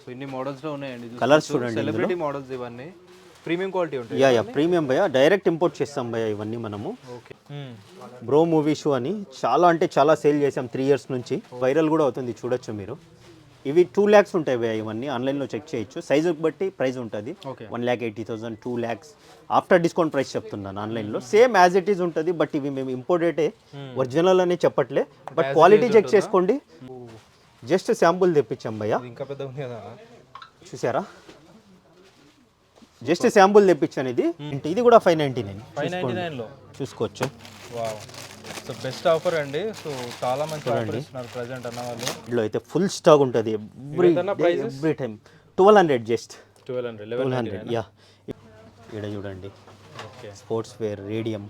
So ఇన్ని models లో ఉన్నాయండి. కలర్స్ చూడండి, సెలబ్రిటీ మోడల్స్ ఇవన్నీ ప్రీమియం క్వాలిటీ ఉంటాయి. యా ప్రీమియం భయ, డైరెక్ట్ ఇంపోర్ట్ చేస్తాం భయ ఇవన్నీ మనము. ఓకే. బ్రో మూవీ షూ అని చాలా అంటే చాలా సేల్ చేసాం 3 years నుంచి, వైరల్ కూడా అవుతుంది, చూడొచ్చు మీరు. ఇవి 2 lakhs ఉంటాయి భయ, ఇవన్నీ ఆన్లైన్లో చెక్ చేయొచ్చు, సైజుకి బట్టి ప్రైస్ ఉంటుంది. 1,80,000, 2 lakhs ఆఫ్టర్ డిస్కౌంట్ ప్రైస్ చెప్తున్నాను. ఆన్లైన్లో సేమ్ యాజ్ ఇట్ ఈస్ ఉంటుంది, బట్ ఇవి మేము ఇంపోర్టెడే, ఒరిజినల్ అని చెప్పట్లే, బట్ క్వాలిటీ చెక్ చేసుకోండి. జస్ట్ శాంపుల్ తెప్పించాం భయ్య, ఇంకా పెద్ద ఉంది కదా చూసారా, జస్ట్ శాంపుల్ తెప్పించాను. ఇది కూడా 599 చూసుకోవచ్చు. వావ్, సో బెస్ట్ ఆఫర్ అండి. సో చాలా మంచి ఆఫర్ ఇస్తున్నారు ప్రెజెంట్ అన్న వాళ్ళు. ఇందులో అయితే ఫుల్ స్టాక్ ఉంటుంది ఎవ్రీ టైం. 1,200 జస్ట్ 1,200. యా, ఇక్కడ చూడండి, స్పోర్ట్స్ వేర్, రేడియం,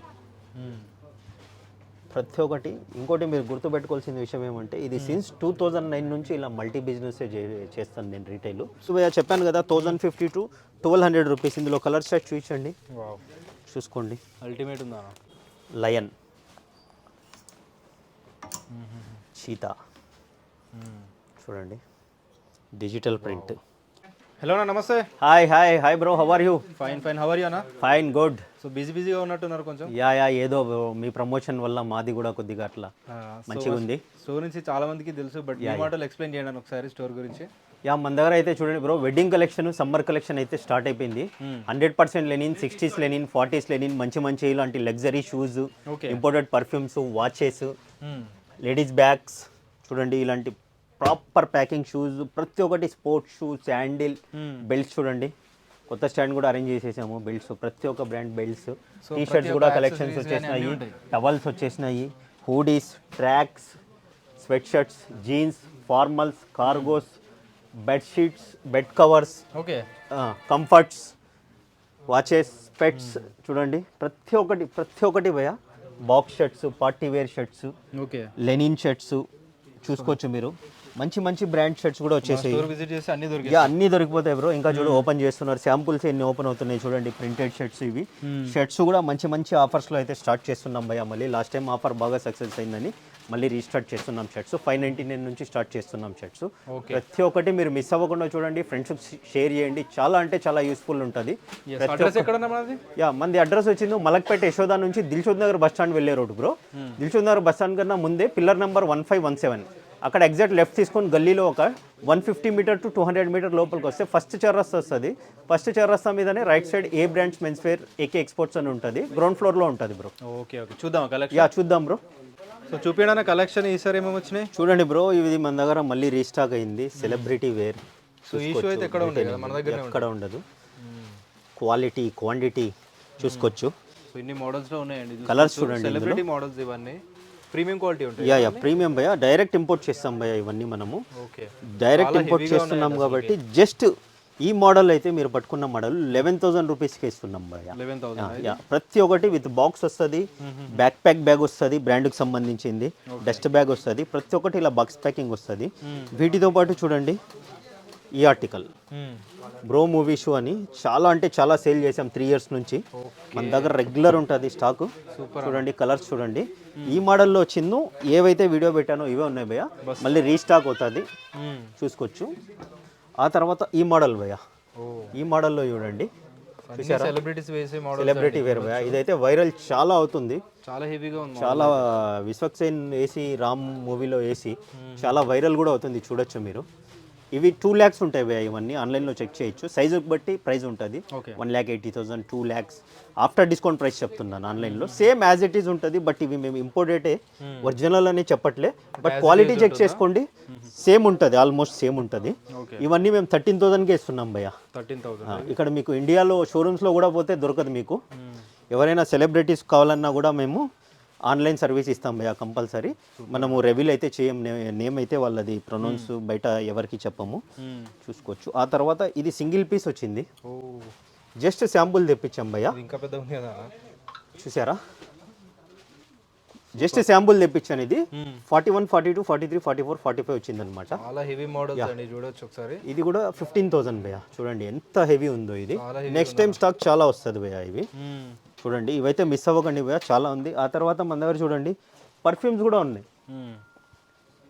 ప్రతి ఒక్కటి. ఇంకోటి మీరు గుర్తుపెట్టుకోవాల్సిన విషయం ఏమంటే, ఇది సిన్స్ 2009 నుంచి ఇలా మల్టీ బిజినెస్ చేస్తాను నేను రీటైల్. సో చెప్పాను కదా, 1,050 to 1,200 రూపీస్. ఇందులో కలర్ సెట్ చూపించండి, చూసుకోండి. అల్టిమేట్ ఉందా? లయన్, చీతా, చూడండి, డిజిటల్ ప్రింట్. హలో అన్న, నమస్తే. Hi bro, how are you? Fine, how are you అన్న? Fine, good. సో బిజీగా ఉన్నట్టున్నారు కొంచెం. యా ఏదో మీ ప్రమోషన్ వల్ల మాది కూడా కొద్దిగా అట్లా మంచిగా ఉంది. స్టోర్ నుంచి చాలా మందికి తెలుసు, బట్ ఈ మాటలు ఎక్స్ప్లెయిన్ చేయండి ఒకసారి స్టోర్ గురించి. యా, మన దగ్గర అయితే చూడండి bro, wedding collection, summer collection అయితే స్టార్ట్ అయిపోయింది. 100% linen, 60s linen, 40s linen, మంచి ఇలాంటి luxury shoes, imported perfumes, watches, ladies bags చూడండి, ఇలాంటి ప్రాపర్ ప్యాకింగ్ షూస్, ప్రతి ఒక్కటి స్పోర్ట్స్ షూ, శాండిల్, బెల్ట్స్ చూడండి, కొత్త స్టాండ్ కూడా అరేంజ్ చేసేసాము. బెల్ట్స్, ప్రతి ఒక్క బ్రాండ్ బెల్ట్స్, టీ షర్ట్స్ కూడా కలెక్షన్స్ వచ్చేసినాయి, టవల్స్ వచ్చేసినాయి, hoodies, tracks, sweat shirts, jeans, formals, cargos, bedsheets, bed covers, comforts, watches, pets చూడండి, ప్రతి ఒక్కటి భయ. Box shirts, party wear shirts, linen shirts చూసుకోవచ్చు మీరు. మంచి బ్రాండ్ షర్ట్స్ కూడా వచ్చేసాయి. అన్ని దొరికిపోతాయి బ్రో. ఇంకా చూడు, ఓపెన్ చేస్తున్నారు, శాంపుల్స్ ఎన్ని ఓపెన్ అవుతున్నాయి చూడండి. ప్రింటెడ్ షర్ట్స్, ఇవి షర్ట్స్ కూడా మంచి ఆఫర్స్లో అయితే స్టార్ట్ చేస్తున్నాం భయ్య. మళ్ళీ లాస్ట్ టైం ఆఫర్ బాగా సక్సెస్ అయిందని మళ్ళీ రీస్టార్ట్ చేస్తున్నాం షర్ట్స్. 599 నుంచి స్టార్ట్ చేస్తున్నాం షర్ట్స్. ప్రతి ఒక్కటి మీరు మిస్ అవ్వకుండా చూడండి, ఫ్రెండ్స్ షేర్ చేయండి, చాలా అంటే చాలా యూస్ఫుల్ ఉంటుంది. మంది అడ్రస్ వచ్చింది మలక్పేట యశోదా నుంచి దిల్షుక్ నగర్ బస్ స్టాండ్ వెళ్ళే road bro. Dilsukh Nagar bus stand కన్నా ముందే పిల్లర్ నెంబర్ 1517, అక్కడ ఎగ్జాక్ట్ లెఫ్ట్ తీసుకొని గల్లీలో ఒక 150 మీటర్ to 200 మీటర్ లోపలికి వస్తే ఫస్ట్ చౌరస్తా వస్తుంది. ఫస్ట్ చౌరస్తా మీదనే right side A brands men's wear AK exports అని ఉంటుంది, గ్రౌండ్ ఫ్లోర్లో ఉంటుంది బ్రో. ఓకే, చూద్దాం కలెక్షన్. యా, చూద్దాం బ్రో. సో చూపించడానికి కలెక్షన్ ఈసారి ఏమేమి వచ్చినాయి చూడండి బ్రో. ఇది మన దగ్గర మళ్ళీ రీస్టాక్ అయింది, సెలబ్రిటీ వేర్. సో ఈ షో అయితే ఎక్కడ ఉండదు కదా, మన దగ్గర ఎక్కడ ఉండదు. క్వాలిటీ, క్వాంటిటీ చూసుకోవచ్చు. సో ఇన్ని మోడల్స్ లో ఉన్నాయండి. కలర్స్ చూడండి, సెలబ్రిటీ మోడల్స్ ఇవన్నీ ప్రీమియం క్వాలిటీ ఉంటాయి. యా ప్రీమియం భయ, డైరెక్ట్ ఇంపోర్ట్ చేస్తాం భయ ఇవన్నీ మనము. డైరెక్ట్ ఇంపోర్ట్ చేస్తున్నాం కాబట్టి జస్ట్ ఈ మోడల్ అయితే మీరు పట్టుకున్న మోడల్ 11,000 రూపీస్కి ఇస్తున్నాం భయ. 11,000. ప్రతి ఒక్కటి విత్ బాక్స్ వస్తుంది, బ్యాక్ ప్యాక్ బ్యాగ్ వస్తుంది, బ్రాండ్కి సంబంధించింది, డస్ట్ బ్యాగ్ వస్తుంది, ప్రతి ఒక్కటి ఇలా బాక్స్ ప్యాకింగ్ వస్తుంది. వీటితో పాటు చూడండి, ఈ ఆర్టికల్ బ్రో మూవీ షూ అని చాలా అంటే చాలా సేల్ చేసాం 3 years నుంచి. మన దగ్గర రెగ్యులర్ ఉంటుంది స్టాక్. చూడండి, కలర్స్ చూడండి. ఈ మోడల్లో వచ్చిందో ఏవైతే వీడియో పెట్టానో ఇవే ఉన్నాయి భయ్య, మళ్ళీ రీస్టాక్ అవుతుంది, చూసుకోవచ్చు. ఆ తర్వాత ఈ మోడల్ భయ్య, ఈ మోడల్లో చూడండి, సెలబ్రిటీ వేర్ భయ్య. ఇదైతే వైరల్ చాలా అవుతుంది, చాలా హెవీగా ఉంది, చాలా విశ్వక్సేన్ ఏసీ, రామ్ మూవీలో ఏసీ, చాలా వైరల్ కూడా అవుతుంది, చూడొచ్చు మీరు. ఇవి 2 lakhs ఉంటాయి భయ్య, ఇవన్నీ ఆన్లైన్లో చెక్ చేయొచ్చు, సైజుకి బట్టి ప్రైస్ ఉంటుంది. 1,80,000, 2 lakhs ఆఫ్టర్ డిస్కౌంట్ ప్రైస్ చెప్తున్నాను. ఆన్లైన్లో సేమ్ యాజ్ ఇట్ ఈస్ ఉంటుంది, బట్ ఇవి మేము ఇంపోర్టెడే, ఒరిజినల్ అని చెప్పట్లే, బట్ క్వాలిటీ చెక్ చేసుకోండి, సేమ్ ఉంటుంది, ఆల్మోస్ట్ సేమ్ ఉంటుంది. ఇవన్నీ మేము 13,000కే ఇస్తున్నాం భయ్య. 13,000. ఇక్కడ మీకు ఇండియాలో షోరూమ్స్లో కూడా పోతే దొరకదు మీకు. ఎవరైనా సెలబ్రిటీస్ కావాలన్నా కూడా మేము ఆన్లైన్ సర్వీస్ ఇస్తాం భయ్య కంపల్సరీ. మనము రివీల్ అయితే చేయం, నేమ్ అయితే వాళ్ళది ప్రొనౌన్స్ బయట ఎవరికి చెప్పము, చూసుకోవచ్చు. ఆ తర్వాత ఇది సింగిల్ పీస్ వచ్చింది, జస్ట్ శాంపుల్ తెప్పించాం భయ్య. ఇంకా పెద్ద ఉంది కదా, చూసారా, జస్ట్ శాంపుల్ తెప్పించాను. ఇది 41, 42, 43, 44, 45 వచ్చింది అనమాట. చాలా హెవీ మోడల్స్ అండి, చూడొచ్చు ఒకసారి. ఇది కూడా 15,000 భయ్య. చూడండి ఎంత హెవీ ఉందో ఇది. నెక్స్ట్ టైం స్టాక్ చాలా వస్తుంది భయ్య. ఇవి చూడండి, ఇవైతే మిస్ అవ్వకండి భయ్య, చాలా ఉంది. ఆ తర్వాత మన దగ్గర చూడండి, పర్ఫ్యూమ్స్ కూడా ఉన్నాయి.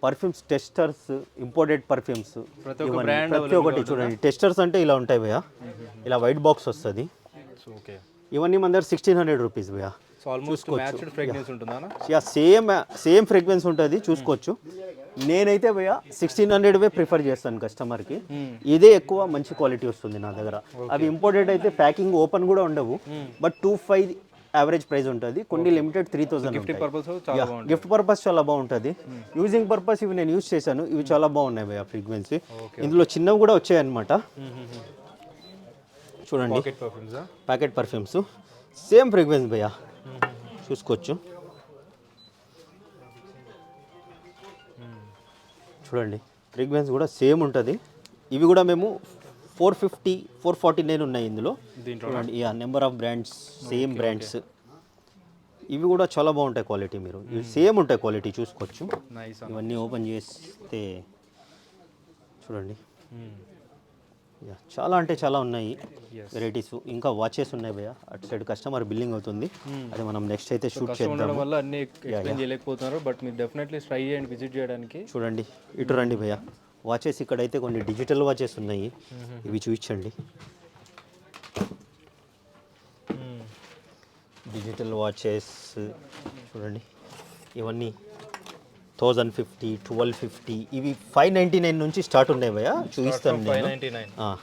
పర్ఫ్యూమ్స్ టెస్టర్స్, ఇంపోర్టెడ్ పర్ఫ్యూమ్స్, ప్రతి ఒక్క బ్రాండ్ ప్రతి ఒక్కటి చూడండి. టెస్టర్స్ అంటే ఇలా ఉంటాయి భయ్యా, ఇలా వైట్ బాక్స్ వస్తుంది. ఓకే, ఇవన్నీ మన దగ్గర 1600 రూపీస్ భయ్యా. సో ఆల్మోస్ట్ మ్యాచ్డ్ ఫ్రేగ్రెన్స్ ఉంటుందా? యా, సేమ్ ఫ్రేగ్రెన్స్ ఉంటుంది, చూసుకోవచ్చు. నేనైతే భయ్యా 1600 ప్రిఫర్ చేస్తాను కస్టమర్కి. ఇదే ఎక్కువ మంచి క్వాలిటీ వస్తుంది నా దగ్గర. అవి ఇంపోర్టెడ్ అయితే ప్యాకింగ్ ఓపెన్ కూడా ఉండవు, బట్ 2500 యావరేజ్ ప్రైస్ ఉంటుంది. కొన్ని లిమిటెడ్ 3000 గిఫ్ట్ పర్పస్ చాలా బాగుంటుంది. యూజింగ్ పర్పస్ ఇవి నేను యూజ్ చేశాను, ఇవి చాలా బాగున్నాయి భయ్యా ఫ్రీక్వెన్సీ. ఇందులో చిన్నవి కూడా వచ్చాయి అన్నమాట. చూడండి, ప్యాకెట్ పర్ఫ్యూమ్స్ సేమ్ ఫ్రీక్వెన్సీ భయ్యా, చూసుకోవచ్చు. చూడండి, ఫ్రీక్వెన్సీ కూడా సేమ్ ఉంటుంది. ఇవి కూడా మేము 450, 449 ఉన్నాయి ఇందులో. చూడండి, number of brands, same brands. ఇవి కూడా చాలా బాగుంటాయి క్వాలిటీ, మీరు ఇవి సేమ్ ఉంటాయి క్వాలిటీ, చూసుకోవచ్చు. ఇవన్నీ ఓపెన్ చేస్తే చూడండి, చాలా అంటే చాలా ఉన్నాయి వెరైటీస్. ఇంకా వాచెస్ ఉన్నాయి భయ్యా. అటు సైడ్ కస్టమర్ బిల్లింగ్ అవుతుంది, అది మనం నెక్స్ట్ అయితే షూట్ చేద్దాం. వల్ల అన్ని ఎక్స్ప్లెయిన్ చేయలేకపోతున్నారు, బట్ మీరు డెఫినెట్లీ ట్రై చేయండి విజిట్ చేయడానికి. చూడండి, ఇటు రండి భయ్యా. వాచెస్ ఇక్కడైతే కొన్ని డిజిటల్ వాచెస్ ఉన్నాయి, ఇవి చూపించండి. డిజిటల్ వాచెస్ చూడండి, ఇవన్నీ 1050, 1250, ఇవి 599 నుంచి స్టార్ట్ ఉన్నాయి భయ్యా, చూపిస్తాను నేను. 599.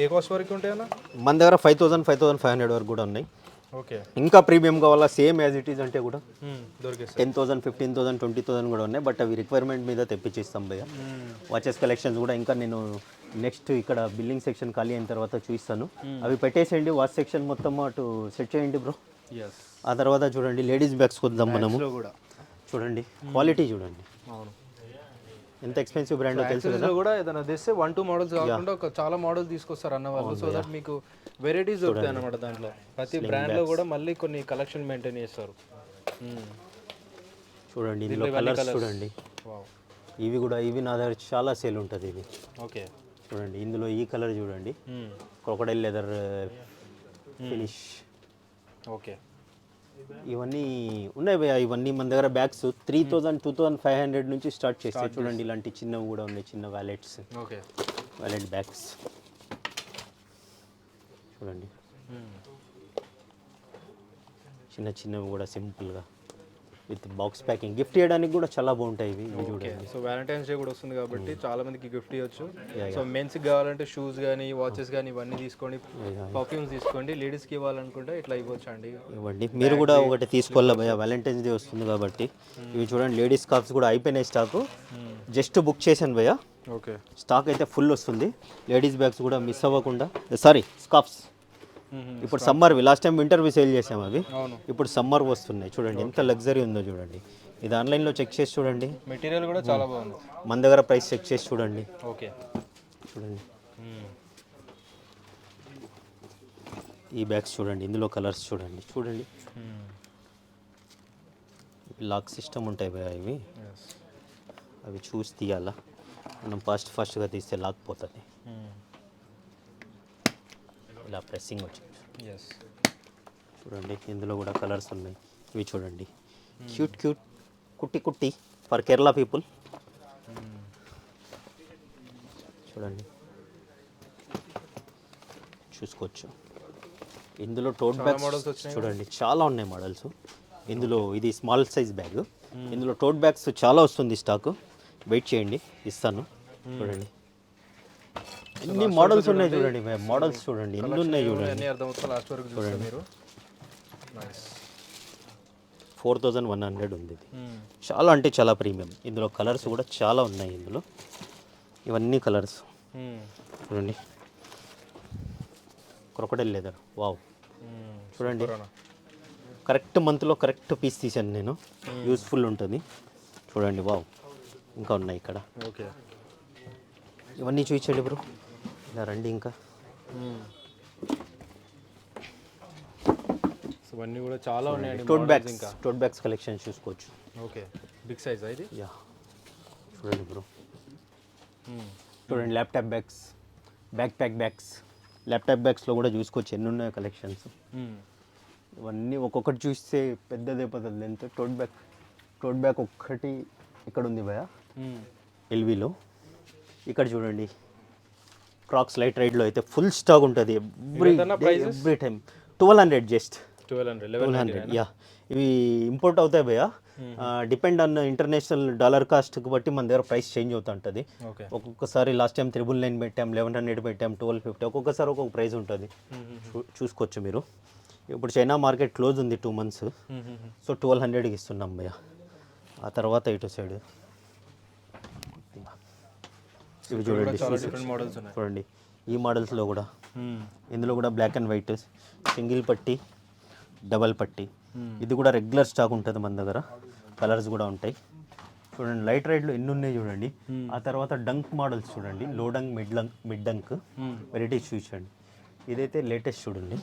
ఏ కాస్ట్ వరకు ఉంటాయి అన్న? మన దగ్గర 5000, 5500 వరకు కూడా ఉన్నాయి. ఓకే, ఇంకా ప్రీమియం కావాలా సేమ్ యాజ్ ఇట్ ఈజ్ అంటే కూడా దొరికేస్తాయి. 10,000, 15,000, 20,000 కూడా ఉన్నాయి, బట్ అవి రిక్వైర్మెంట్ మీద తెప్పించిస్తాం భయ్యా. వాచెస్ కలెక్షన్స్ కూడా ఇంకా నేను నెక్స్ట్ ఇక్కడ బిల్లింగ్ సెక్షన్ ఖాళీ అయిన తర్వాత చూపిస్తాను. అవి పెట్టేసేయండి, వాచ్ సెక్షన్ మొత్తం అటు సెట్ చేయండి బ్రో. ఆ తర్వాత చూడండి, లేడీస్ బ్యాగ్స్ వద్దాం మనము. చూడండి, క్వాలిటీ చూడండి, ఎంత ఎక్స్పెన్సివ్ బ్రాండ్ తెలుసు కదా. కూడా ఏదైనా తెస్తే 1-2 మోడల్స్ కాకుండా ఒక చాలా మోడల్స్ తీసుకొస్తారు అన్న వాళ్ళు, సో దట్ మీకు వెరైటీస్ దొరుకుతాయి అన్నమాట. దాంట్లో ప్రతి బ్రాండ్ లో కూడా మళ్ళీ కొన్ని కలెక్షన్ మెయింటైన్ చేస్తారు. చూడండి, ఇందులో కలర్స్ చూడండి. ఇవి కూడా, ఇవి నా దగ్గర చాలా సేల్ ఉంటుంది ఇది. ఓకే, చూడండి, ఇందులో ఈ కలర్ చూడండి, క్రొకడైల్ లెదర్ ఫినిష్. ఓకే, ఇవన్నీ ఉన్నాయి భయ్యా. ఇవన్నీ మన దగ్గర బ్యాగ్స్ 3000, 2500 నుంచి స్టార్ట్ చేస్తే చూడండి, ఇలాంటి చిన్నవి కూడా ఉన్నాయి, చిన్న వ్యాలెట్స్. ఓకే, వ్యాలెట్ బ్యాగ్స్ చూడండి, చిన్న చిన్నవి కూడా సింపుల్గా విత్ బాక్స్ ప్యాకింగ్, గిఫ్ట్ చేయడానికి కూడా చాలా బాగుంటాయి ఇవి. చూడండి, సో వ్యాలంటైన్స్ డే కూడా వస్తుంది కాబట్టి చాలా మందికి గిఫ్ట్ ఇవ్వచ్చు. సో మెన్స్ కి కావాలంటే షూస్ కానీ, వాచెస్ కానీ ఇవన్నీ తీసుకోండి, పర్ఫ్యూమ్స్ తీసుకోండి. లేడీస్ కి ఇవ్వాలనుకుంటే ఇట్లా ఇవ్వచ్చు అండి, ఇవ్వండి. మీరు కూడా ఒకటి తీసుకోవాలి భయ్యా, వ్యాలంటైన్స్ డే వస్తుంది కాబట్టి. ఇవి చూడండి, లేడీస్ స్కార్ఫ్స్ కూడా అయిపోయినాయి స్టాక్, జస్ట్ బుక్ చేశాను భయ్యా. ఓకే, స్టాక్ అయితే ఫుల్ వస్తుంది. లేడీస్ బ్యాగ్స్ కూడా మిస్ అవ్వకుండా, సారీ స్కార్ఫ్స్. ఇప్పుడు సమ్మర్వి, లాస్ట్ టైం వింటర్వి సేల్ చేసాము అవి, ఇప్పుడు సమ్మర్ వస్తున్నాయి. చూడండి ఎంత లగ్జరీ ఉందో చూడండి. ఇది ఆన్లైన్లో చెక్ చేసి చూడండి, మెటీరియల్ కూడా చాలా బాగుంది. మన దగ్గర ప్రైస్ చెక్ చేసి చూడండి. ఓకే, చూడండి, ఈ బ్యాగ్స్ చూడండి, ఇందులో కలర్స్ చూడండి. చూడండి, లాక్ సిస్టమ్ ఉంటాయి భయ్యా ఇవి, అవి చూసి తీయాలా, మనం ఫాస్ట్గా తీస్తే లాక్ పోతుంది. ఇలా ప్రెస్సింగ్ వచ్చింది. చూడండి, ఇందులో కూడా కలర్స్ ఉన్నాయి. ఇవి చూడండి, క్యూట్ కుట్టి కుట్టి ఫర్ కేరళ పీపుల్. చూడండి, చూసుకోవచ్చు. ఇందులో టోట్ బ్యాగ్స్ చూడండి, చాలా ఉన్నాయి మోడల్స్. ఇందులో ఇది స్మాల్ సైజ్ బ్యాగ్, ఇందులో టోట్ బ్యాగ్స్ చాలా వస్తుంది స్టాక్. వెయిట్ చేయండి, ఇస్తాను. చూడండి, ఎన్ని మోడల్స్ ఉన్నాయి చూడండి, మోడల్స్ చూడండి ఎన్ని ఉన్నాయి చూడండి. 4100 ఉంది ఇది, చాలా అంటే చాలా ప్రీమియం. ఇందులో కలర్స్ కూడా చాలా ఉన్నాయి. ఇందులో ఇవన్నీ కలర్స్ చూడండి, క్రొకడైల్ లెదర్. వావ్, చూడండి, కరెక్ట్ మంత్లో కరెక్ట్ పీస్ తీసాను నేను, యూస్ఫుల్ ఉంటుంది. చూడండి, వావ్, ఇంకా ఉన్నాయి ఇక్కడ. ఓకే, ఇవన్నీ చూపించండి బ్రో, ఇలా రండి. ఇంకా ఇవన్నీ కూడా చాలా ఉన్నాయండి. టోట్ బ్యాగ్స్ కలెక్షన్ చూసుకోవచ్చు. ఓకే, బిగ్ సైజ్ ఇది. యా, చూడండి బ్రో, చూడండి, laptop bags, back bags. Laptop బ్యాగ్స్లో కూడా చూసుకోవచ్చు ఎన్ని ఉన్నాయో కలెక్షన్స్. ఇవన్నీ ఒక్కొక్కటి చూస్తే పెద్దదే పద్ధతి లెంత్. టోట్ బ్యాగ్ ఒక్కటి ఇక్కడ ఉంది భయ ఎల్వీలో. ఇక్కడ చూడండి క్రాక్స్ లైట్ రైడ్లో అయితే ఫుల్ స్టాక్ ఉంటుంది ఎవ్రీ టైం. 1200 జస్ట్ 1200. యా, ఇవి ఇంపోర్ట్ అవుతాయి భయ. డిపెండ్ ఆన్ ఇంటర్నేషనల్ డాలర్ కాస్ట్కి బట్టి మన దగ్గర ప్రైస్ చేంజ్ అవుతూ ఉంటుంది. ఒక్కొక్కసారి లాస్ట్ టైం 999 పెట్టాం, 1100 పెట్టాం, 1250, ఒక్కొక్కసారి ఒక్కొక్క ప్రైస్ ఉంటుంది. చూసుకోవచ్చు మీరు. ఇప్పుడు చైనా మార్కెట్ క్లోజ్ ఉంది 2 months, సో 1200కి ఇస్తున్నాం భయ. ఆ తర్వాత ఇటు సైడ్ ఇవి చూడండి, చూడండి ఈ మోడల్స్లో కూడా. ఇందులో కూడా బ్లాక్ అండ్ వైట్, సింగిల్ పట్టి, డబల్ పట్టి. ఇది కూడా రెగ్యులర్ స్టాక్ ఉంటుంది మన దగ్గర. కలర్స్ కూడా ఉంటాయి. చూడండి లైట్ రైడ్లో ఎన్ని ఉన్నాయి చూడండి. ఆ తర్వాత డంక్ మోడల్స్ చూడండి, లో డంక్, మిడ్ డంక్ వెరైటీస్ చూసండి. ఇదైతే లేటెస్ట్ చూడండి.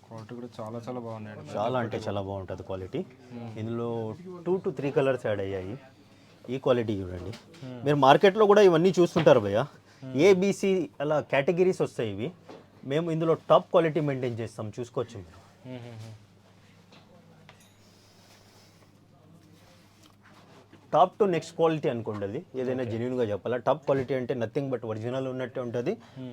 క్వాలిటీ కూడా చాలా చాలా బాగున్నాయండి. చాలా అంటే చాలా బాగుంటుంది క్వాలిటీ. ఇందులో 2 to 3 కలర్స్ యాడ్ అయ్యాయి. ఈ క్వాలిటీ చూడండి. మీరు మార్కెట్లో కూడా ఇవన్నీ చూస్తుంటారు భయ్య. ఏబిసి అలా కేటగిరీస్ వస్తాయి ఇవి. మేము ఇందులో టాప్ క్వాలిటీ మెయింటైన్ చేస్తాం, చూసుకోవచ్చు మీరు. టాప్ టు నెక్స్ట్ క్వాలిటీ అనుకోండి. అది ఏదైనా జెన్యున్గా చెప్పాలా. టాప్ క్వాలిటీ అంటే నథింగ్ బట్ ఒరిజినల్ ఉన్నట్టే ఉంటుంది.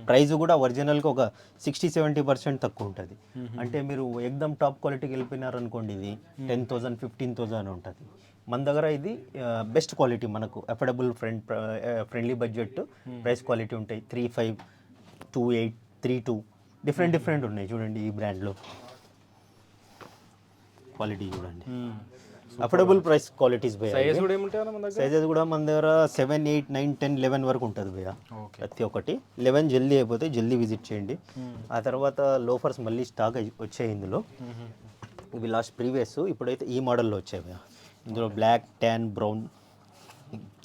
ప్రైస్ కూడా ఒరిజినల్కి ఒక 60-70% తక్కువ ఉంటుంది. అంటే మీరు ఎక్దమ్ టాప్ క్వాలిటీకి వెళ్ళిపోయినారనుకోండి, ఇది 10,000, 15,000 ఉంటుంది. మన దగ్గర ఇది బెస్ట్ క్వాలిటీ, మనకు affordable friendly budget price quality ఉంటాయి. 3,500, 2,800, 3,200 డిఫరెంట్ ఉన్నాయి చూడండి. ఈ బ్రాండ్లో క్వాలిటీ చూడండి. అఫోర్డబుల్ ప్రైస్ క్వాలిటీస్ భయ్య. సైజెస్ కూడా మన దగ్గర 7, 8, 9, 10, 11 వరకు ఉంటుంది భయ్య. ప్రతి ఒక్కటి 11 జల్దీ అయిపోతే జల్దీ విజిట్ చేయండి. ఆ తర్వాత లోఫర్స్ మళ్ళీ స్టాక్ వచ్చాయి ఇందులో. ఇవి లాస్ట్ ప్రీవియస్, ఇప్పుడైతే ఈ మోడల్లో వచ్చాయి భయ్య. ఇందులో black, tan, brown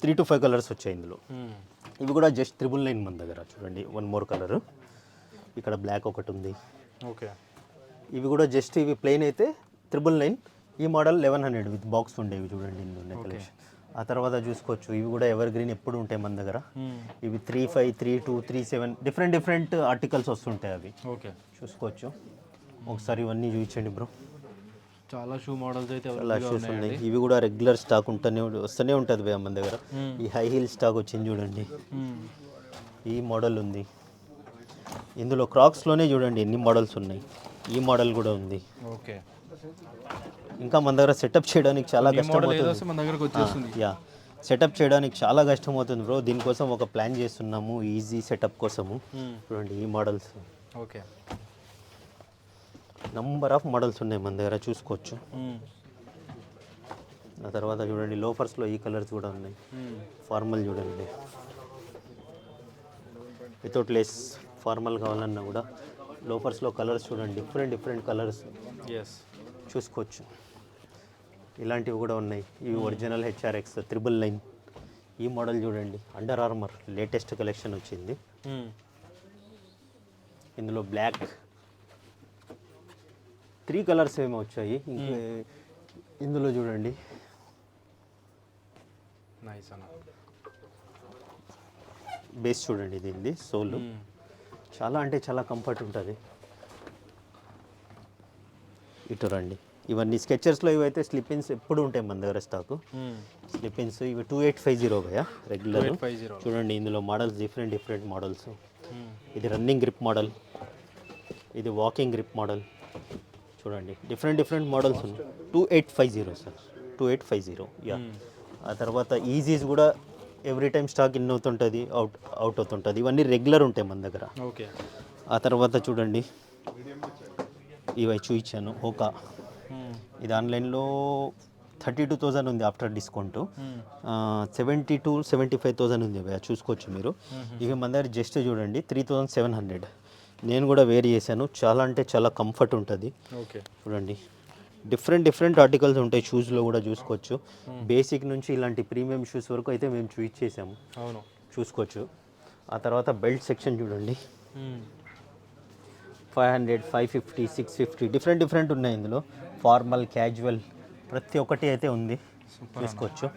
3 to 5 colours వచ్చాయి ఇందులో. ఇవి కూడా జస్ట్ 999 మన దగ్గర. చూడండి 1 more కలర్. ఇక్కడ బ్లాక్ ఒకటి ఉంది. ఓకే, ఇవి కూడా జస్ట్ ఇవి ప్లెయిన్ అయితే 999. ఈ మోడల్ 1100 విత్ బాక్స్ ఉండేవి చూడండి ఇందులో కలెక్షన్. ఆ తర్వాత చూసుకోవచ్చు, ఇవి కూడా ఎవర్ గ్రీన్ ఎప్పుడు ఉంటాయి మన దగ్గర. ఇవి 3,500, 3,200, 3,700 డిఫరెంట్ ఆర్టికల్స్ వస్తుంటాయి అవి. ఓకే, చూసుకోవచ్చు. ఒకసారి ఇవన్నీ చూపించండి బ్రో. చాలా షూ మోడల్స్ అయితే చాలా షూస్ ఉన్నాయి. ఇవి కూడా రెగ్యులర్ స్టాక్ వస్తూనే ఉంటుంది భయ్య మన దగ్గర. ఈ హై హీల్ స్టాక్ వచ్చింది చూడండి. ఈ మోడల్ ఉంది. ఇందులో క్రాక్స్లోనే చూడండి ఎన్ని మోడల్స్ ఉన్నాయి. ఈ మోడల్ కూడా ఉంది. ఓకే, ఇంకా మన దగ్గర సెటప్ చేయడానికి చాలా కష్టమవుతుంది. యా, సెటప్ చేయడానికి చాలా కష్టమవుతుంది బ్రో. దీనికోసం ఒక ప్లాన్ చేస్తున్నాము, ఈజీ సెటప్ కోసము. చూడండి ఈ models. Okay, number of models ఉన్నాయి మన దగ్గర, చూసుకోవచ్చు. ఆ తర్వాత చూడండి లోఫర్స్లో ఈ కలర్స్ కూడా ఉన్నాయి. ఫార్మల్ చూడండి, వితౌట్ లేస్ ఫార్మల్ కావాలన్నా కూడా లోఫర్స్లో కలర్స్ చూడండి, డిఫరెంట్ కలర్స్ చూసుకోవచ్చు. ఇలాంటివి కూడా ఉన్నాయి. ఇవి ఒరిజినల్ HRX 999. ఈ మోడల్ చూడండి, అండర్ ఆర్మర్ లేటెస్ట్ కలెక్షన్ వచ్చింది. ఇందులో బ్లాక్ 3 కలర్స్ ఏమో వచ్చాయి. ఇందులో చూడండి బేస్ చూడండి, దీనిది సోల్ చాలా అంటే చాలా కంఫర్ట్ ఉంటుంది. ఇటు రండి. ఇవన్నీ స్కెచర్స్లో ఇవైతే స్లిప్పిన్స్ ఎప్పుడు ఉంటాయి మన దగ్గర స్టాక్. స్లిప్పిన్స్ ఇవి 2850 భయ్య రెగ్యులర్. చూడండి ఇందులో మోడల్స్ డిఫరెంట్ మోడల్స్. ఇది రన్నింగ్ గ్రిప్ మోడల్, ఇది వాకింగ్ గ్రిప్ మోడల్. చూడండి డిఫరెంట్ మోడల్స్ ఉన్నాయి. 2850 సార్, 2850. యా. ఆ తర్వాత ఈజీస్ కూడా ఎవ్రీ టైం స్టాక్ ఇన్ అవుతుంటుంది, అవుట్ అవుతుంటుంది. ఇవన్నీ రెగ్యులర్ ఉంటాయి మన దగ్గర. ఓకే. ఆ తర్వాత చూడండి ఇవి చూపించాను. ఓకా, ఇది ఆన్లైన్లో 32,000 ఉంది ఆఫ్టర్ డిస్కౌంట్. 72,000-75,000 ఉంది భయ్య, చూసుకోవచ్చు మీరు. ఇవి మన దగ్గర జస్ట్ చూడండి 3,700. నేను కూడా వేర్ చేశాను. చాలా అంటే చాలా కంఫర్ట్ ఉంటుంది. ఓకే, చూడండి డిఫరెంట్ ఆర్టికల్స్ ఉంటాయి. షూస్లో కూడా చూసుకోవచ్చు. బేసిక్ నుంచి ఇలాంటి ప్రీమియం షూస్ వరకు అయితే మేము చూపించేసాము. అవును, చూసుకోవచ్చు. ఆ తర్వాత బెల్ట్ సెక్షన్ చూడండి, 500, 550, 650 డిఫరెంట్ ఉన్నాయి. ఇందులో ఫార్మల్, క్యాజువల్ ప్రతి ఒక్కటి అయితే ఉంది, చూసుకోవచ్చు.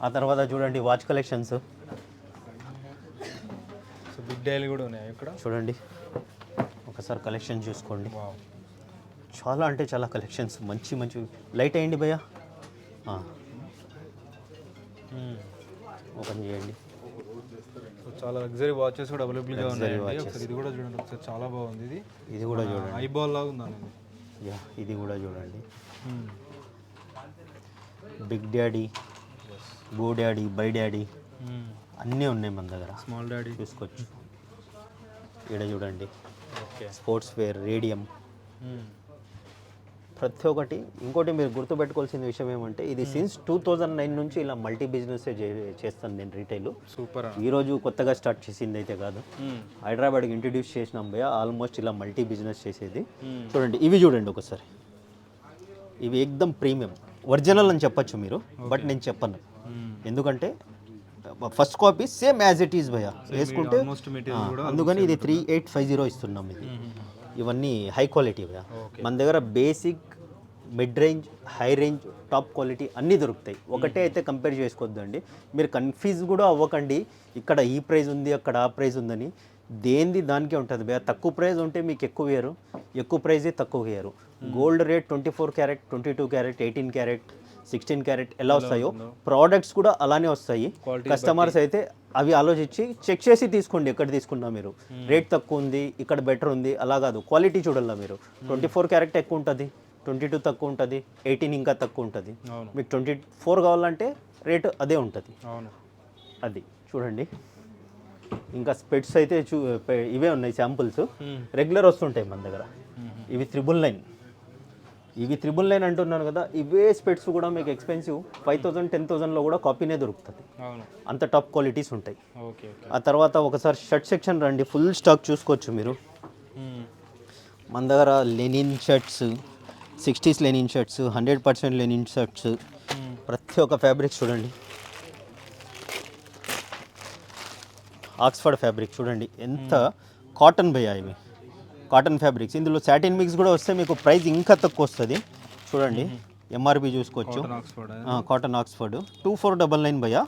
ఆ తర్వాత చూడండి వాచ్ కలెక్షన్స్. బిగ్ డైల్ కూడా ఉన్నాయి ఇక్కడ. చూడండి ఒకసారి కలెక్షన్ చూసుకోండి. చాలా అంటే చాలా కలెక్షన్స్ మంచి మంచి లైట్ అయ్యండి భయ్య ఓపెన్ చేయండి. చాలా లగ్జరీ వాచెస్ కూడా అవైలబుల్గా ఉన్నాయండి. ఒకసారి ఇది కూడా చూడండి, ఒకసారి చాలా బాగుంది. ఇది కూడా చూడండి, ఐబాల్ లాగా ఉందండి. యా ఇది కూడా చూడండి. Big daddy, go daddy, by daddy అన్నీ ఉన్నాయి మన దగ్గర. స్మాల్ డాడీ చూసుకోవచ్చు. ఇక్కడ చూడండి స్పోర్ట్స్ వేర్, రేడియం ప్రతి ఒక్కటి. ఇంకోటి మీరు గుర్తుపెట్టుకోవాల్సిన విషయం ఏమంటే ఇది సిన్స్ 2009 నుంచి ఇలా మల్టీ బిజినెస్ చేస్తాను నేను రీటైల్. సూపర్. ఈరోజు కొత్తగా స్టార్ట్ చేసింది అయితే కాదు, హైదరాబాద్కి ఇంట్రడ్యూస్ చేసినాం భయ్య. ఆల్మోస్ట్ ఇలా మల్టీ బిజినెస్ చేసేది. చూడండి ఇవి చూడండి ఒకసారి, ఇవి ఎక్దమ్ ప్రీమియం ఒరిజినల్ అని చెప్పచ్చు మీరు, బట్ నేను చెప్పను ఎందుకంటే first copy same as it is భయ్య వేసుకుంటే, అందుకని ఇది 3850 ఇస్తున్నాం. ఇది ఇవన్నీ హై క్వాలిటీ భయ్య. మన దగ్గర basic, mid range, high range, top quality అన్నీ దొరుకుతాయి. ఒకటే అయితే కంపేర్ చేసుకోవద్దండి, మీరు కన్ఫ్యూజ్ కూడా అవ్వకండి ఇక్కడ ఈ ప్రైస్ ఉంది అక్కడ ఆ ప్రైస్ ఉందని. దేనిది దానికే ఉంటుంది భయ్య. తక్కువ ప్రైస్ ఉంటే మీకు ఎక్కువ వేయరు, ఎక్కువ ప్రైజే తక్కువ వేయరు. Gold rate 24 carrot, 22 carrot, 18 carrot, 16 carrot ఎలా వస్తాయో ప్రోడక్ట్స్ కూడా అలానే వస్తాయి. కస్టమర్స్ అయితే అవి ఆలోచించి చెక్ చేసి తీసుకోండి ఎక్కడ తీసుకున్నా మీరు. రేట్ తక్కువ ఉంది ఇక్కడ బెటర్ ఉంది అలా కాదు, క్వాలిటీ చూడాలా మీరు. 24 క్యారెట్ ఎక్కువ ఉంటుంది, 22 తక్కువ ఉంటుంది, 18 ఇంకా తక్కువ ఉంటుంది. మీకు 24 కావాలంటే రేట్ అదే ఉంటుంది. అది చూడండి. ఇంకా స్పెట్స్ అయితే ఇవే ఉన్నాయి శాంపుల్స్, రెగ్యులర్ వస్తుంటాయి మన దగ్గర. ఇవి 999, ఇవి 999 అంటున్నాను కదా. ఇవే స్పెట్స్ కూడా మీకు ఎక్స్పెన్సివ్ 5000, 10,000లో కూడా కాపీనే దొరుకుతుంది. అంత టాప్ క్వాలిటీస్ ఉంటాయి. ఆ తర్వాత ఒకసారి షర్ట్ సెక్షన్ రండి, ఫుల్ స్టాక్ చూసుకోవచ్చు మీరు. మన దగ్గర linen shirts, 60s linen shirts, 100% linen shirts, ప్రతి ఒక్క ఫ్యాబ్రిక్ చూడండి. ఆక్స్ఫర్డ్ ఫ్యాబ్రిక్ చూడండి ఎంత కాటన్ భయ్యా, ఇవి కాటన్ ఫ్యాబ్రిక్స్. ఇందులో సాటిన్ మిక్స్ కూడా వస్తే మీకు ప్రైస్ ఇంకా తక్కువ వస్తుంది. చూడండి ఎంఆర్పి చూసుకోవచ్చు. కాటన్ ఆక్స్ఫర్డ్ 2499 భయ్యా.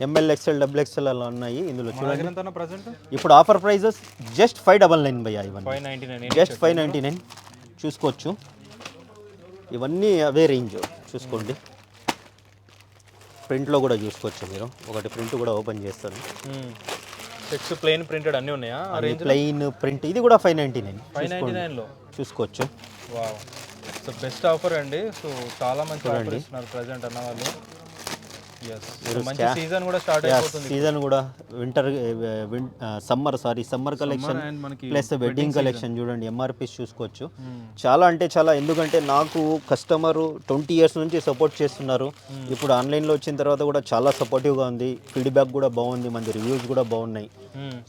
ఎంఎల్, ఎక్స్ఎల్, XXL అలా ఉన్నాయి ఇందులో చూడండి. ఇప్పుడు ఆఫర్ ప్రైజెస్ జస్ట్ 599 భయ్యా. ఇవన్నీ జస్ట్ 599 చూసుకోవచ్చు. ఇవన్నీ అవే రేంజ్ చూసుకోండి. ప్రింట్లో కూడా చూసుకోవచ్చు మీరు. ఒకటి ప్రింట్ కూడా ఓపెన్ చేస్తాను. చెక్స్ ప్లెయిన్ ప్రింటెడ్ అన్నీ ఉన్నాయా? ప్లెయిన్ ప్రింట్ ఇది కూడా 599లో చూసుకోవచ్చు. వావ్, సో బెస్ట్ ఆఫర్ అండి. సో చాలా మంచి ఆఫర్ ఇస్తున్నారు ప్రెజెంట్ అన్న వాళ్ళు. మంచి సీజన్ కూడా స్టార్ట్ అయిపోతుంది. సీజన్ కూడా winter, summer collection plus wedding collection చూడండి. ఎంఆర్పీస్ చూసుకోవచ్చు. చాలా అంటే చాలా, ఎందుకంటే నాకు కస్టమర్ 20 years నుంచి సపోర్ట్ చేస్తున్నారు. ఇప్పుడు ఆన్లైన్లో వచ్చిన తర్వాత కూడా చాలా సపోర్టివ్గా ఉంది. ఫీడ్బ్యాక్ కూడా బాగుంది, మంది రివ్యూస్ కూడా బాగున్నాయి.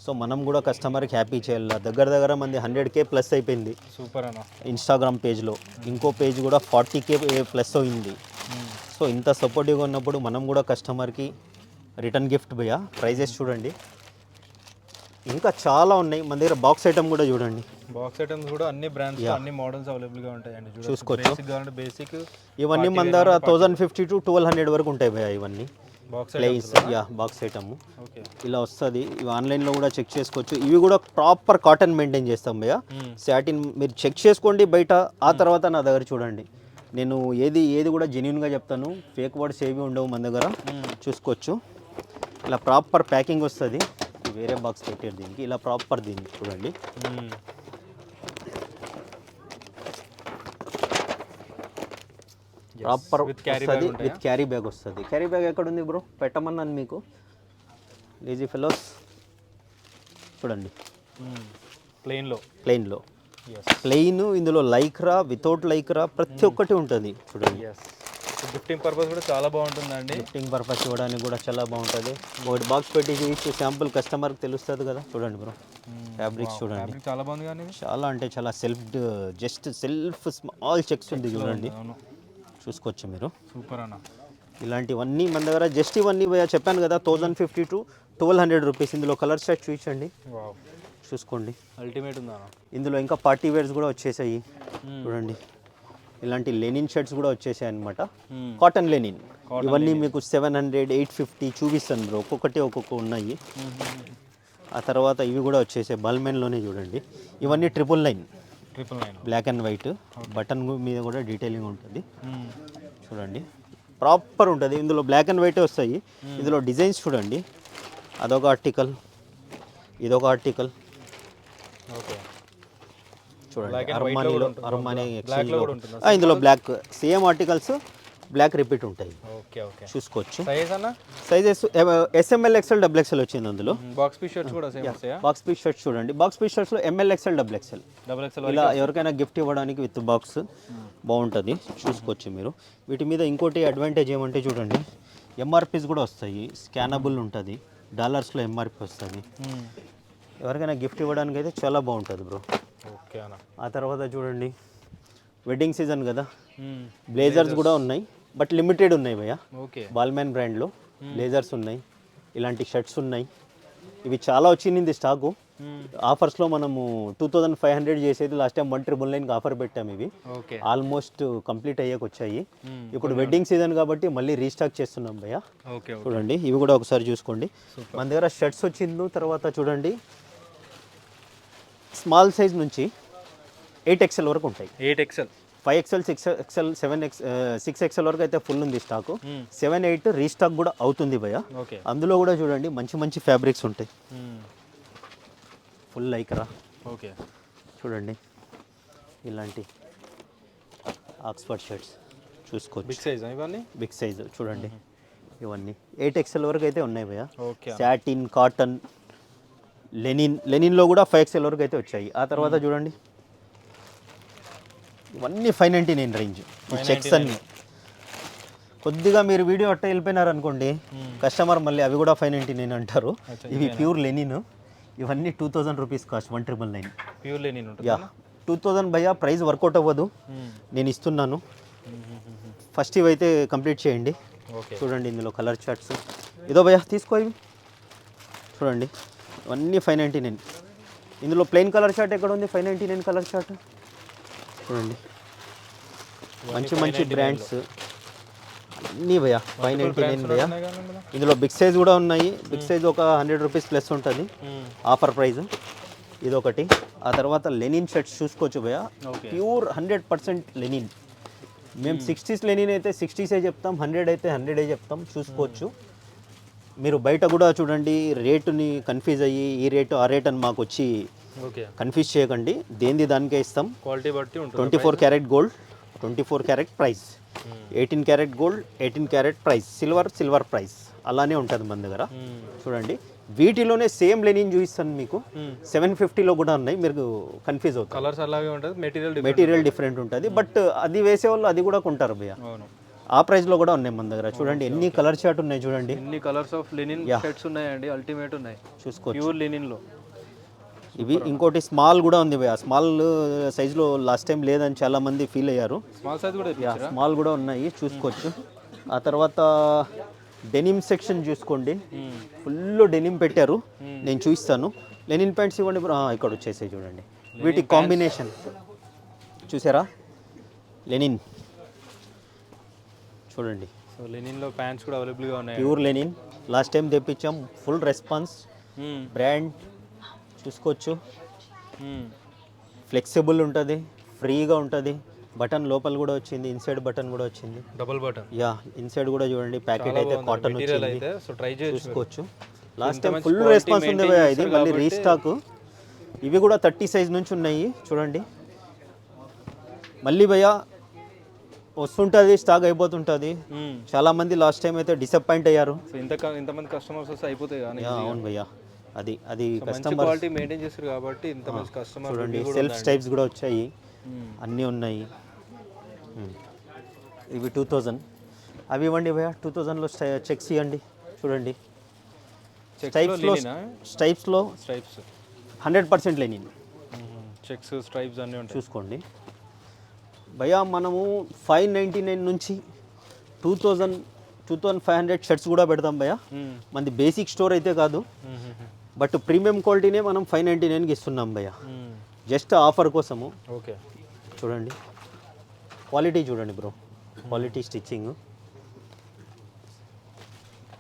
సో మనం కూడా కస్టమర్కి హ్యాపీ చేయాలి. దగ్గర మంది 100K ప్లస్ అయిపోయింది. సూపర్ అన్న. ఇన్స్టాగ్రామ్ పేజ్లో ఇంకో పేజ్ కూడా 40K ప్లస్ అయింది. సో ఇంత సపోర్టివ్గా ఉన్నప్పుడు మనం కూడా కస్టమర్కి రిటర్న్ గిఫ్ట్ భయ్యా. ప్రైజెస్ చూడండి ఇంకా చాలా ఉన్నాయి మన దగ్గర. బాక్స్ ఐటమ్ కూడా చూడండి. బాక్స్ ఐటమ్స్ కూడా అన్ని బ్రాండ్స్, అన్ని మోడల్స్ అవైలబుల్గా ఉంటాయండి. చూసుకోవచ్చు. బేసిక్ ఇవన్నీ మన దగ్గర 1050 to 1200 వరకు ఉంటాయి భయ్యా. ఇవన్నీ ప్లేస్ బాక్స్ ఐటమ్ ఇలా వస్తుంది. ఇవి ఆన్లైన్లో కూడా చెక్ చేసుకోవచ్చు. ఇవి కూడా ప్రాపర్ కాటన్ మెయింటైన్ చేస్తాం భయ్యా. సాటిన్ మీరు చెక్ చేసుకోండి బయట, ఆ తర్వాత నా దగ్గర చూడండి. నేను ఏది కూడా జెన్యూన్గా చెప్తాను, ఫేక్ వర్డ్స్ ఏవి ఉండవు మన దగ్గర. చూసుకోవచ్చు. ఇలా ప్రాపర్ ప్యాకింగ్ వస్తుంది. వేరే బాక్స్ పెట్టారు దీనికి, ఇలా ప్రాపర్ దీనికి చూడండి. ప్రాపర్ వస్తుంది, విత్ క్యారీ బ్యాగ్ వస్తుంది. క్యారీ బ్యాగ్ ఎక్కడ ఉంది బ్రో, పెట్టమన్నాను మీకు. లేజీ ఫెలోస్ చూడండి. ప్లెయిన్లో ప్లెయిన్, ఇందులో లైక్రా, వితౌట్ లైక్రా, ప్రతి ఒక్కటి ఉంటుంది చూడండి. గిఫ్టింగ్ పర్పస్ కూడా చాలా బాగుంటుందండి. గిఫ్టింగ్ పర్పస్ ఇవ్వడానికి కూడా చాలా బాగుంటుంది. ఒకటి బాక్స్ పెట్టి చూసి శాంపుల్ కస్టమర్కి తెలుస్తుంది కదా. చూడండి బ్రో ఫ్యాబ్రిక్స్ చూడండి, చాలా బాగుంది. కానీ చాలా అంటే చాలా జస్ట్ సెల్ఫ్ స్మాల్ చెక్స్ ఉంది చూడండి. చూసుకోవచ్చు మీరు. సూపర్ అన్న. ఇలాంటివన్నీ మన దగ్గర జస్ట్ ఇవన్నీ చెప్పాను కదా 1050 to 1200 రూపీస్. ఇందులో కలర్ సెట్ చూపించండి, చూసుకోండి. అల్టిమేట్ ఉందా. ఇందులో ఇంకా పార్టీ వేర్స్ కూడా వచ్చేసాయి చూడండి. ఇలాంటి లెనిన్ షర్ట్స్ కూడా వచ్చేసాయి అనమాట. కాటన్ లెనిన్ ఇవన్నీ మీకు 700, 850 చూపిస్తాను బ్రో. ఒక్కొక్క ఉన్నాయి. ఆ తర్వాత ఇవి కూడా వచ్చేసాయి బల్మెన్లోనే చూడండి. ఇవన్నీ 999 999. బ్లాక్ అండ్ వైట్, బటన్ మీద కూడా డీటెయిలింగ్ ఉంటుంది. చూడండి ప్రాపర్ ఉంటుంది. ఇందులో బ్లాక్ అండ్ వైటే వస్తాయి. ఇందులో డిజైన్స్ చూడండి, అదొక ఆర్టికల్, ఇదొక ఆర్టికల్. ఓకే, చూడండి అర్మానీ ఎక్స్చేంజ్, ఇందులో black same articles black repeat ఉంటాయి. Okay okay. చూసుకోవచ్చు. సైజ్ అన్న? సైజెస్ SML XL XXL వచ్చింది అందులో. బాక్స్ పీస్ షర్ట్స్ కూడా సేమ్ వస్తాయా? బాక్స్ పీస్ షర్ట్స్ చూడండి, బాక్స్ పీస్ షర్ట్స్లో ML XL XXL ఇలా ఎవరికైనా గిఫ్ట్ ఇవ్వడానికి విత్ బాక్స్ బాగుంటుంది. చూసుకోవచ్చు మీరు. వీటి మీద ఇంకోటి అడ్వాంటేజ్ ఏమంటే చూడండి, MRPs కూడా వస్తాయి, స్కానబుల్ ఉంటుంది, డాలర్స్లో MRP వస్తుంది. ఎవరికైనా గిఫ్ట్ ఇవ్వడానికి అయితే చాలా బాగుంటుంది బ్రో. ఓకే అన్న. ఆ తర్వాత చూడండి, వెడ్డింగ్ సీజన్ కదా, బ్లేజర్స్ కూడా ఉన్నాయి, బట్ లిమిటెడ్ ఉన్నాయి భయ్య. ఓకే, బాల్మ్యాన్ బ్రాండ్లో బ్లేజర్స్ ఉన్నాయి, ఇలాంటి షర్ట్స్ ఉన్నాయి. ఇవి చాలా వచ్చింది స్టాకు. ఆఫర్స్లో మనము 2500 చేసేది లాస్ట్ టైం 1999కి ఆఫర్ పెట్టాము. ఇవి ఆల్మోస్ట్ కంప్లీట్ అయ్యాక వచ్చాయి. ఇప్పుడు వెడ్డింగ్ సీజన్ కాబట్టి మళ్ళీ రీస్టాక్ చేస్తున్నాం భయ్య. చూడండి ఇవి కూడా ఒకసారి చూసుకోండి. మన దగ్గర షర్ట్స్ వచ్చింది. తర్వాత చూడండి, స్మాల్ సైజ్ నుంచి 8XL వరకు ఉంటాయి. 8XL, 5XL, 6XL, 6XL వరకు అయితే ఫుల్ ఉంది స్టాకు. 7, 8 రీస్టాక్ కూడా అవుతుంది భయ్య. అందులో కూడా చూడండి మంచి మంచి ఫ్యాబ్రిక్స్ ఉంటాయి. Full Lycra. ఓకే, చూడండి ఇలాంటి ఆక్స్ఫర్డ్ షర్ట్స్ చూసుకోవచ్చు. బిగ్ సైజ్ ఇవన్నీ, బిగ్ సైజ్ చూడండి ఇవన్నీ 8XL వరకు అయితే ఉన్నాయి భయ్య. సాటిన్, కాటన్, లెనిన్లో కూడా 5XL వరకు అయితే వచ్చాయి. ఆ తర్వాత చూడండి ఇవన్నీ 599 రేంజ్. ఈ చెక్స్ అన్నీ కొద్దిగా మీరు వీడియో అట్ట వెళ్ళిపోయినారు అనుకోండి, కస్టమర్ మళ్ళీ అవి కూడా 599 అంటారు. ఇవి ప్యూర్ లెనిన్. ఇవన్నీ 2000 రూపీస్ కాస్ట్. 1999 ప్యూర్ లెనిన్ ఉంటుంది. యా 2000 భయ్యా. ప్రైస్ వర్కౌట్ అవ్వదు, నేను ఇస్తున్నాను. ఫస్ట్ ఇవైతే కంప్లీట్ చేయండి. చూడండి ఇందులో కలర్ చార్ట్స్. ఇదో భయ్యా తీసుకో. ఇవి చూడండి ఇవన్నీ 599. ఇందులో ప్లెయిన్ కలర్ చార్ట్ ఎక్కడ ఉంది? 599 కలర్ చార్ట్ చూడండి. మంచి మంచి బ్రాండ్స్ అన్నీ భయ్యా 599 భయ్యా. ఇందులో బిగ్ సైజ్ కూడా ఉన్నాయి. బిగ్ సైజ్ ఒక 100 రూపీస్ ప్లస్ ఉంటుంది ఆఫర్ ప్రైస్. ఇదొకటి. ఆ తర్వాత లెనిన్ షర్ట్స్ చూసుకోవచ్చు భయ్యా. Pure 100% linen. మేము 60s లెనిన్ అయితే 60s చెప్తాం, 100 అయితే 100 చెప్తాం. చూసుకోవచ్చు మీరు. బయట కూడా చూడండి, రేటుని కన్ఫ్యూజ్ అయ్యి ఈ రేటు ఆ రేట్ అని మాకు వచ్చి కన్ఫ్యూజ్ చేయకండి. దేనిది దానికే ఇస్తాం. క్వాలిటీ బట్టి ఉంటుంది. 24 carat gold, 24 carrot price, 18 carat gold, 18 carrot price, silver price అలానే ఉంటుంది మన దగ్గర. చూడండి వీటిలోనే సేమ్ లెనిన్ చూపిస్తాను మీకు. 750లో కూడా ఉన్నాయి, మీరు కన్ఫ్యూజ్ అవుతారు. కలర్స్ అలాగే ఉంటుంది, మెటీరియల్ డిఫరెంట్ ఉంటుంది. బట్ అది వేసేవాళ్ళు అది కూడా కొంటారు భయ్య. ఆ ప్రైస్లో కూడా ఉన్నాయి మన దగ్గర. చూడండి ఎన్ని కలర్ చార్ట్ ఉన్నాయి. చూడండి ఎన్ని కలర్స్ ఆఫ్ లెనిన్ షర్ట్స్ ఉన్నాయండి, అల్టిమేట్ ఉన్నాయి. చూసుకోవచ్చు ప్యూర్ లెనిన్లో. ఇవి ఇంకోటి స్మాల్ కూడా ఉంది భయ్య. స్మాల్ సైజులో లాస్ట్ టైం లేదని చాలా మంది ఫీల్ అయ్యారు. స్మాల్ సైజ్ కూడా, స్మాల్ కూడా ఉన్నాయి, చూసుకోవచ్చు. ఆ తర్వాత డెనిమ్ సెక్షన్ చూసుకోండి, ఫుల్ డెనిమ్ పెట్టారు. నేను చూపిస్తాను. లెనిన్ ప్యాంట్స్ ఇవ్వండి బ్రో. ఇక్కడ వచ్చేసాయి చూడండి. వీటి కాంబినేషన్ చూసారా? లెనిన్ చూడండి. సో లెనిన్లో ప్యాంట్స్ కూడా అవైలబుల్గా ఉన్నాయి. ప్యూర్ లెనిన్ లాస్ట్ టైం తెప్పించాం. Full response. బ్రాండ్ చూసుకోవచ్చు. ఫ్లెక్సిబుల్ ఉంటుంది, ఫ్రీగా ఉంటుంది. బటన్ లోపల కూడా వచ్చింది, ఇన్సైడ్ బటన్ కూడా వచ్చింది, డబుల్ బటన్. యా ఇన్సైడ్ కూడా చూడండి. ప్యాకెట్ అయితే కాటన్ వచ్చింది, చూసుకోవచ్చు. లాస్ట్ టైం ఫుల్ రెస్పాన్స్ ఉంది భయ్యా. ఇది మళ్ళీ రీస్టాక్. ఇవి కూడా 30 సైజ్ నుంచి ఉన్నాయి చూడండి. మళ్ళీ భయ్యా వస్తుంటుంది, స్టాక్ అయిపోతుంటుంది. చాలా మంది లాస్ట్ టైం అయితే డిసప్పాయింట్ అయ్యారు. ఇంతమంది కస్టమర్స్ వస్తే అయిపోతాయి. అవును భయ్యా, అది కస్టమర్ క్వాలిటీ మెయింటైన్ చేస్తారు కాబట్టి ఇంత మంచి కస్టమర్. చూడండి సెల్ఫ్ టైప్స్ కూడా వచ్చాయి, అన్నీ ఉన్నాయి. ఇవి 2000. అవి ఇవ్వండి భయ్యా. 2000లో చెక్స్ ఇవ్వండి. చూడండి స్ట్రైప్స్లో 100% లెనిన్. చెక్స్ స్ట్రైప్స్ అన్నీ ఉంటాయి, చూసుకోండి భయ్యా. మనము 599 నుంచి 2500 షర్ట్స్ కూడా పెడతాం భయ్యా. మనది బేసిక్ స్టోర్ అయితే కాదు, బట్ ప్రీమియం క్వాలిటీనే మనం 599కి ఇస్తున్నాం భయ్యా. జస్ట్ ఆఫర్ కోసము. ఓకే చూడండి క్వాలిటీ చూడండి బ్రో. క్వాలిటీ స్టిచ్చింగ్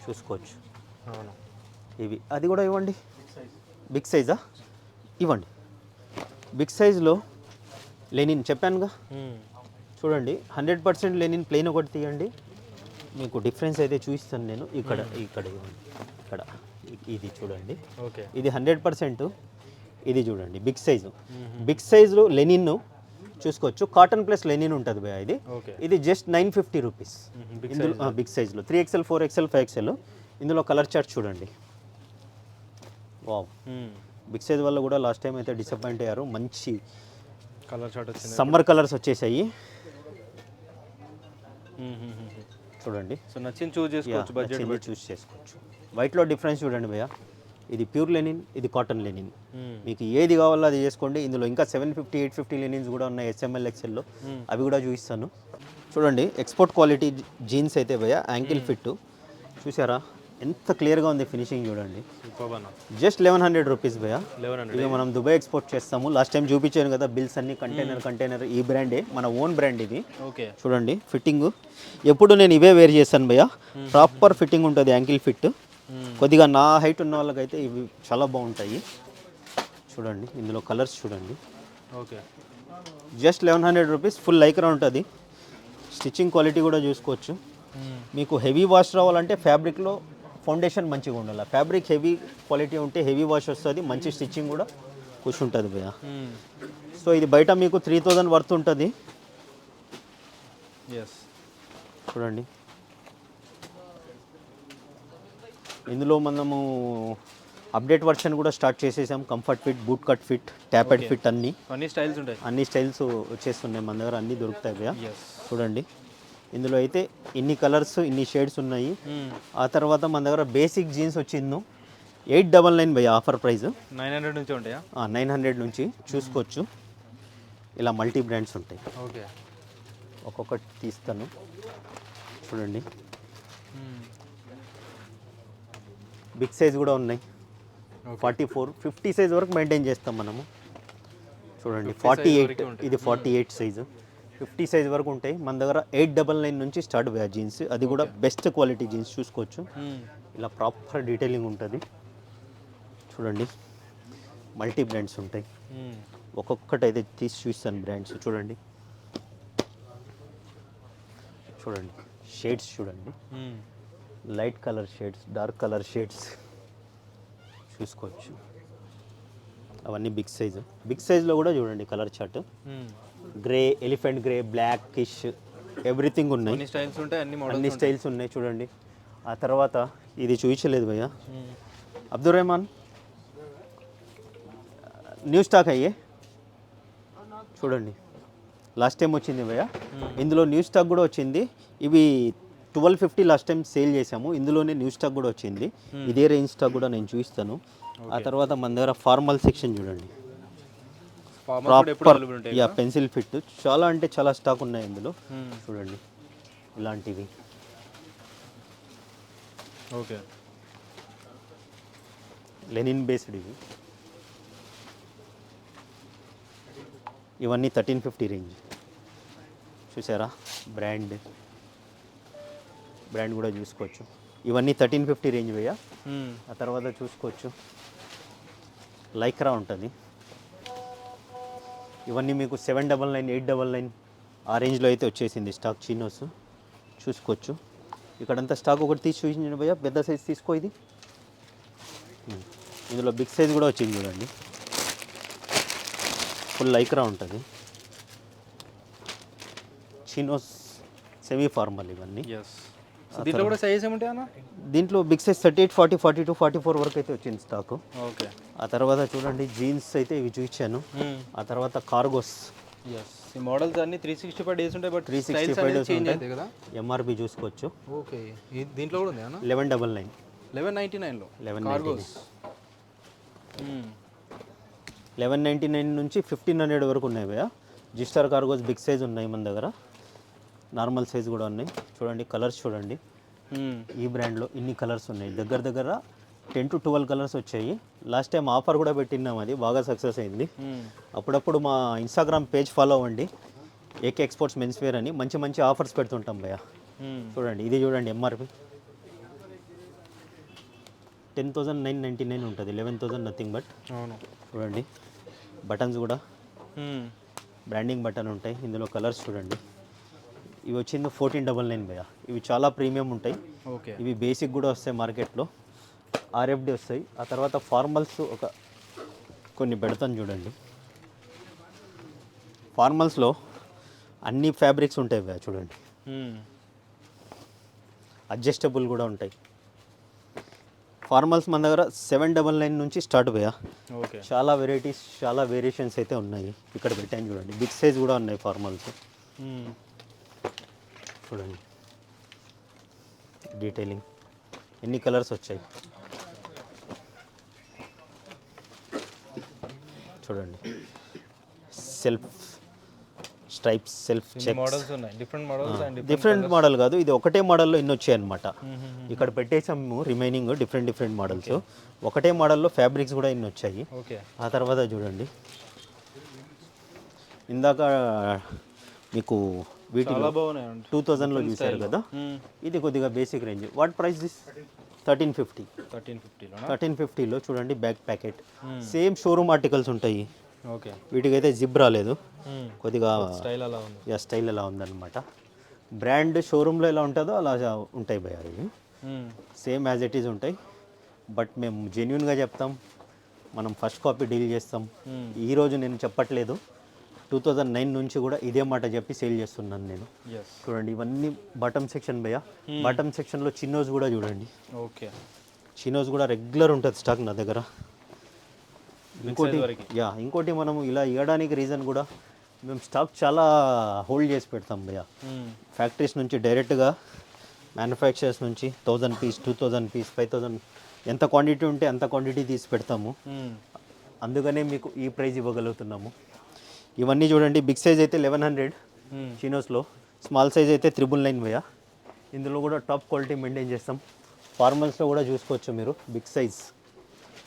చూసుకోవచ్చు. ఇవి అది కూడా ఇవ్వండి. బిగ్ సైజా ఇవ్వండి. బిగ్ సైజ్లో లెనిన్ చెప్పానుగా, చూడండి 100% లెనిన్ ప్లెయిన్ ఒకటి తీయండి, మీకు డిఫరెన్స్ అయితే చూపిస్తాను నేను. ఇక్కడ ఇక్కడ ఇక్కడ ఇది చూడండి, ఓకే ఇది 100%. ఇది చూడండి బిగ్ సైజు, బిగ్ సైజులో లెనిన్ చూసుకోవచ్చు. కాటన్ ప్లస్ లెనిన్ ఉంటుంది భయ ఇది. ఓకే ఇది జస్ట్ 950 రూపీస్. ఇందులో బిగ్ సైజులో 3XL 4XL 5XL. ఇందులో కలర్ చార్ట్ చూడండి. వావ్, బిగ్ సైజ్ వల్ల కూడా లాస్ట్ టైం అయితే డిసప్పాయింట్ అయ్యారు. మంచి కలర్ చార్ట్ వచ్చింది, సమ్మర్ కలర్స్ వచ్చేసాయి చూడండి. సో నచ్చింది చూస్ చేసుకోవచ్చు, బడ్జెట్ చూస్ చేసుకోవచ్చు. వైట్లో డిఫరెన్స్ చూడండి భయ్య, ఇది ప్యూర్ లెనిన్, ఇది కాటన్ లెనిన్. మీకు ఏది కావాలో అది చేసుకోండి. ఇందులో ఇంకా 750 850 లెనిన్స్ కూడా ఉన్నాయి SML XLలో, అవి కూడా చూపిస్తాను. చూడండి ఎక్స్పోర్ట్ క్వాలిటీ జీన్స్ అయితే భయ్య, యాంకిల్ ఫిట్ చూసారా ఎంత క్లియర్గా ఉంది, ఫినిషింగ్ చూడండి. జస్ట్ 1100 రూపీస్ భయ్య. ఇవి మనం దుబాయ్ ఎక్స్పోర్ట్ చేస్తాము. లాస్ట్ టైం చూపించాను కదా బిల్స్ అన్ని, కంటైనర్ ఈ బ్రాండే, మన ఓన్ బ్రాండ్ ఇది. ఓకే చూడండి ఫిట్టింగ్ ఎప్పుడు నేను ఇవే వేర్ చేస్తాను భయ్య, ప్రాపర్ ఫిట్టింగ్ ఉంటుంది యాంకిల్ ఫిట్. కొద్దిగా నా హైట్ ఉన్న వాళ్ళకైతే ఇవి చాలా బాగుంటాయి. చూడండి ఇందులో కలర్స్ చూడండి. Okay just 1100 rupees. Full Lycra ఉంటుంది. స్టిచ్చింగ్ క్వాలిటీ కూడా చూసుకోవచ్చు. మీకు హెవీ వాష్ రావాలంటే ఫ్యాబ్రిక్లో ఫౌండేషన్ మంచిగా ఉండాలి. ఫ్యాబ్రిక్ హెవీ క్వాలిటీ ఉంటే హెవీ వాష్ వస్తుంది, మంచి స్టిచ్చింగ్ కూడా కూర్చుంటుంది భయ్య. సో ఇది బయట మీకు 3000 వర్త్ ఉంటుంది. చూడండి ఇందులో మనము అప్డేట్ వర్షన్ కూడా స్టార్ట్ చేసేసాం. Comfort fit, boot cut fit, tapered fit అన్ని స్టైల్స్ ఉంటాయి, అన్ని స్టైల్స్ వచ్చేస్తున్నాయి మన దగ్గర, అన్నీ దొరుకుతాయి భయ్య. చూడండి ఇందులో అయితే ఇన్ని కలర్స్, ఇన్ని షేడ్స్ ఉన్నాయి. ఆ తర్వాత మన దగ్గర బేసిక్ జీన్స్ వచ్చింది 899 భయ్య, ఆఫర్ ప్రైస్ 900 నుంచి ఉంటాయా? 900 నుంచి చూసుకోవచ్చు. ఇలా మల్టీ బ్రాండ్స్ ఉంటాయి. ఓకే ఒక్కొక్కటి తీస్తాను చూడండి. బిగ్ సైజ్ కూడా ఉన్నాయి, 44 50 సైజ్ వరకు మెయింటైన్ చేస్తాం మనము. చూడండి 48, ఇది 48 సైజు, 50 సైజ్ వరకు ఉంటాయి మన దగ్గర. 899 నుంచి స్టార్ట్ అయ్యా జీన్స్, అది కూడా బెస్ట్ క్వాలిటీ జీన్స్ చూసుకోవచ్చు. ఇలా ప్రాపర్ డీటెయిలింగ్ ఉంటుంది. చూడండి మల్టీ బ్రాండ్స్ ఉంటాయి, ఒక్కొక్కటి అయితే తీసి చూస్తాను బ్రాండ్స్. చూడండి చూడండి షేడ్స్ చూడండి, light colour shades, dark colour shades చూసుకోవచ్చు. అవన్నీ బిగ్ సైజు. బిగ్ సైజ్లో కూడా చూడండి colour chart, grey, elephant grey, black, కిష్, ఎవ్రీథింగ్ ఉన్నాయి. అన్ని స్టైల్స్ ఉన్నాయి చూడండి. ఆ తర్వాత ఇది చూపించలేదు భయ్య, అబ్దుల్ రెహమాన్ న్యూ స్టాక్ అయ్యే చూడండి. లాస్ట్ టైం వచ్చింది భయ్య, ఇందులో న్యూ స్టాక్ కూడా వచ్చింది. ఇవి 1250 లాస్ట్ టైం సేల్ చేసాము, ఇందులోనే న్యూ స్టాక్ కూడా వచ్చింది. ఇదే రేంజ్ స్టాక్ కూడా నేను చూపిస్తాను. ఆ తర్వాత మన దగ్గర ఫార్మల్ సెక్షన్ చూడండి, ప్రాపర్ పెన్సిల్ ఫిట్, చాలా అంటే చాలా స్టాక్ ఉన్నాయి ఇందులో. చూడండి ఇలాంటివి. ఓకే లెనిన్ బేస్డ్ ఇవన్నీ 1350 రేంజ్. చూసారా బ్రాండ్ కూడా చూసుకోవచ్చు. ఇవన్నీ 1350 రేంజ్ భయ్య. ఆ తర్వాత చూసుకోవచ్చు లైక్రా ఉంటుంది. ఇవన్నీ మీకు 799 899 ఆ రేంజ్లో అయితే వచ్చేసింది స్టాక్. చినోస్ చూసుకోవచ్చు. ఇక్కడంతా స్టాక్ ఒకటి తీసి చూపించండి భయ్య, పెద్ద సైజ్ తీసుకో. ఇది ఇందులో బిగ్ సైజ్ కూడా వచ్చింది చూడండి, ఫుల్ లైక్రా ఉంటుంది. చినోస్ సెమీ ఫార్మల్ ఇవన్నీ. దీంట్లో కూడా సైజ్ ఏముంటాయి అన్న? దీంట్లో బిగ్ సైజ్ 38 40 42 44 వరకు అయితే వచ్చింది స్టాక్. ఓకే. ఆ తర్వాత చూడండి జీన్స్ అయితే ఇవి చూపించాను. ఆ తర్వాత కార్గోస్. ఈ మోడల్స్ అన్ని 365 డేస్ ఉంటాయి, బట్ 365 డేస్ చేంజ్ అవుతాయి కదా. ఎంఆర్పి చూసుకోవచ్చు. ఓకే. దీంట్లో కూడా ఉంది అన్న? 1199 1199లో 1199 నుంచి 1500 వరకు ఉన్నాయి భయ్య. జిస్టార్ కార్గోస్ బిగ్ సైజ్ ఉన్నాయి మన దగ్గర, నార్మల్ సైజ్ కూడా ఉన్నాయి. చూడండి కలర్స్ చూడండి, ఈ బ్రాండ్లో ఇన్ని కలర్స్ ఉన్నాయి. దగ్గర 10 to 12 కలర్స్ వచ్చాయి. లాస్ట్ టైం ఆఫర్ కూడా పెట్టినాం, అది బాగా సక్సెస్ అయింది. అప్పుడప్పుడు మా ఇన్స్టాగ్రామ్ పేజ్ ఫాలో అవ్వండి, ఏకే ఎక్స్పోర్ట్స్ మెన్స్ వేర్ అని. మంచి ఆఫర్స్ పెడుతుంటాం భయ్య. చూడండి ఇది చూడండి ఎంఆర్పి 10,999 ఉంటుంది, 11,000 నథింగ్ బట్. చూడండి బటన్స్ కూడా బ్రాండింగ్ బటన్ ఉంటాయి. ఇందులో కలర్స్ చూడండి. ఇవి వచ్చింది 1499 భయ్యా. ఇవి చాలా ప్రీమియం ఉంటాయి. ఓకే. ఇవి బేసిక్ కూడా వస్తాయి మార్కెట్లో, ఆర్ఎఫ్డి వస్తాయి. ఆ తర్వాత ఫార్మల్స్ ఒక కొన్ని పెడతాను చూడండి. ఫార్మల్స్లో అన్ని ఫ్యాబ్రిక్స్ ఉంటాయి భయ్యా చూడండి. అడ్జస్టబుల్ కూడా ఉంటాయి. ఫార్మల్స్ మన దగ్గర 799 నుంచి స్టార్ట్ భయ్యా. ఓకే. చాలా వెరైటీస్, చాలా వేరియేషన్స్ అయితే ఉన్నాయి. ఇక్కడ పెట్టాను చూడండి. బిగ్ సైజ్ కూడా ఉన్నాయి ఫార్మల్స్ చూడండి. డీటెయిలింగ్ ఎన్ని కలర్స్ వచ్చాయి చూడండి. Self stripes, self check models ఉన్నాయి, different models and different model కాదు, ఇది ఒకటే మోడల్లో ఇన్ని వచ్చాయి అనమాట. ఇక్కడ పెట్టేసాము రిమైనింగ్ డిఫరెంట్ మోడల్స్. ఒకటే మోడల్లో ఫ్యాబ్రిక్స్ కూడా ఇన్ని వచ్చాయి. ఓకే. ఆ తర్వాత చూడండి, ఇందాక మీకు వీటిలో 2000లో చూశారు కదా, ఇది కొద్దిగా basic range. What price this? 1350. 1350లో చూడండి. Back packet same showroom articles ఉంటాయి. ఓకే. వీటికైతే జిప్ రాలేదు, కొద్దిగా స్టైల్ అలా ఉంది. స్టైల్ ఎలా ఉందన్నమాట. బ్రాండ్ షోరూంలో ఎలా ఉంటుందో అలా ఉంటాయి భయ్యా. ఇవి సేమ్ యాజ్ ఇట్ ఈజ్ ఉంటాయి. బట్ మేము జెన్యున్గా చెప్తాం, మనం ఫస్ట్ కాపీ డీల్ చేస్తాం. ఈరోజు నేను చెప్పట్లేదు, 2009 నుంచి కూడా ఇదే మాట చెప్పి సేల్ చేస్తున్నాను నేను. చూడండి, ఇవన్నీ బాటమ్ సెక్షన్ భయ్యా. బాటమ్ సెక్షన్లో చిన్నోస్ కూడా చూడండి. ఓకే. చిన్నోస్ కూడా రెగ్యులర్ ఉంటుంది స్టాక్ నా దగ్గర. ఇంకోటి మనం ఇలా ఇవ్వడానికి రీజన్ కూడా, మేము స్టాక్ చాలా హోల్డ్ చేసి పెడతాం భయ్యా. ఫ్యాక్టరీస్ నుంచి డైరెక్ట్గా మ్యానుఫ్యాక్చరర్స్ నుంచి 1000 పీస్, 2000 పీస్, 5000 ఎంత క్వాంటిటీ ఉంటే అంత క్వాంటిటీ తీసి పెడతాము. అందుకనే మీకు ఈ ప్రైస్ ఇవ్వగలుగుతున్నాము. ఇవన్నీ చూడండి. బిగ్ సైజ్ అయితే 1100 చినోస్లో, స్మాల్ సైజ్ అయితే 999 భయ్యా. ఇందులో కూడా టాప్ క్వాలిటీ మెయింటైన్ చేస్తాం. ఫార్మల్స్లో కూడా చూసుకోవచ్చు మీరు. బిగ్ సైజ్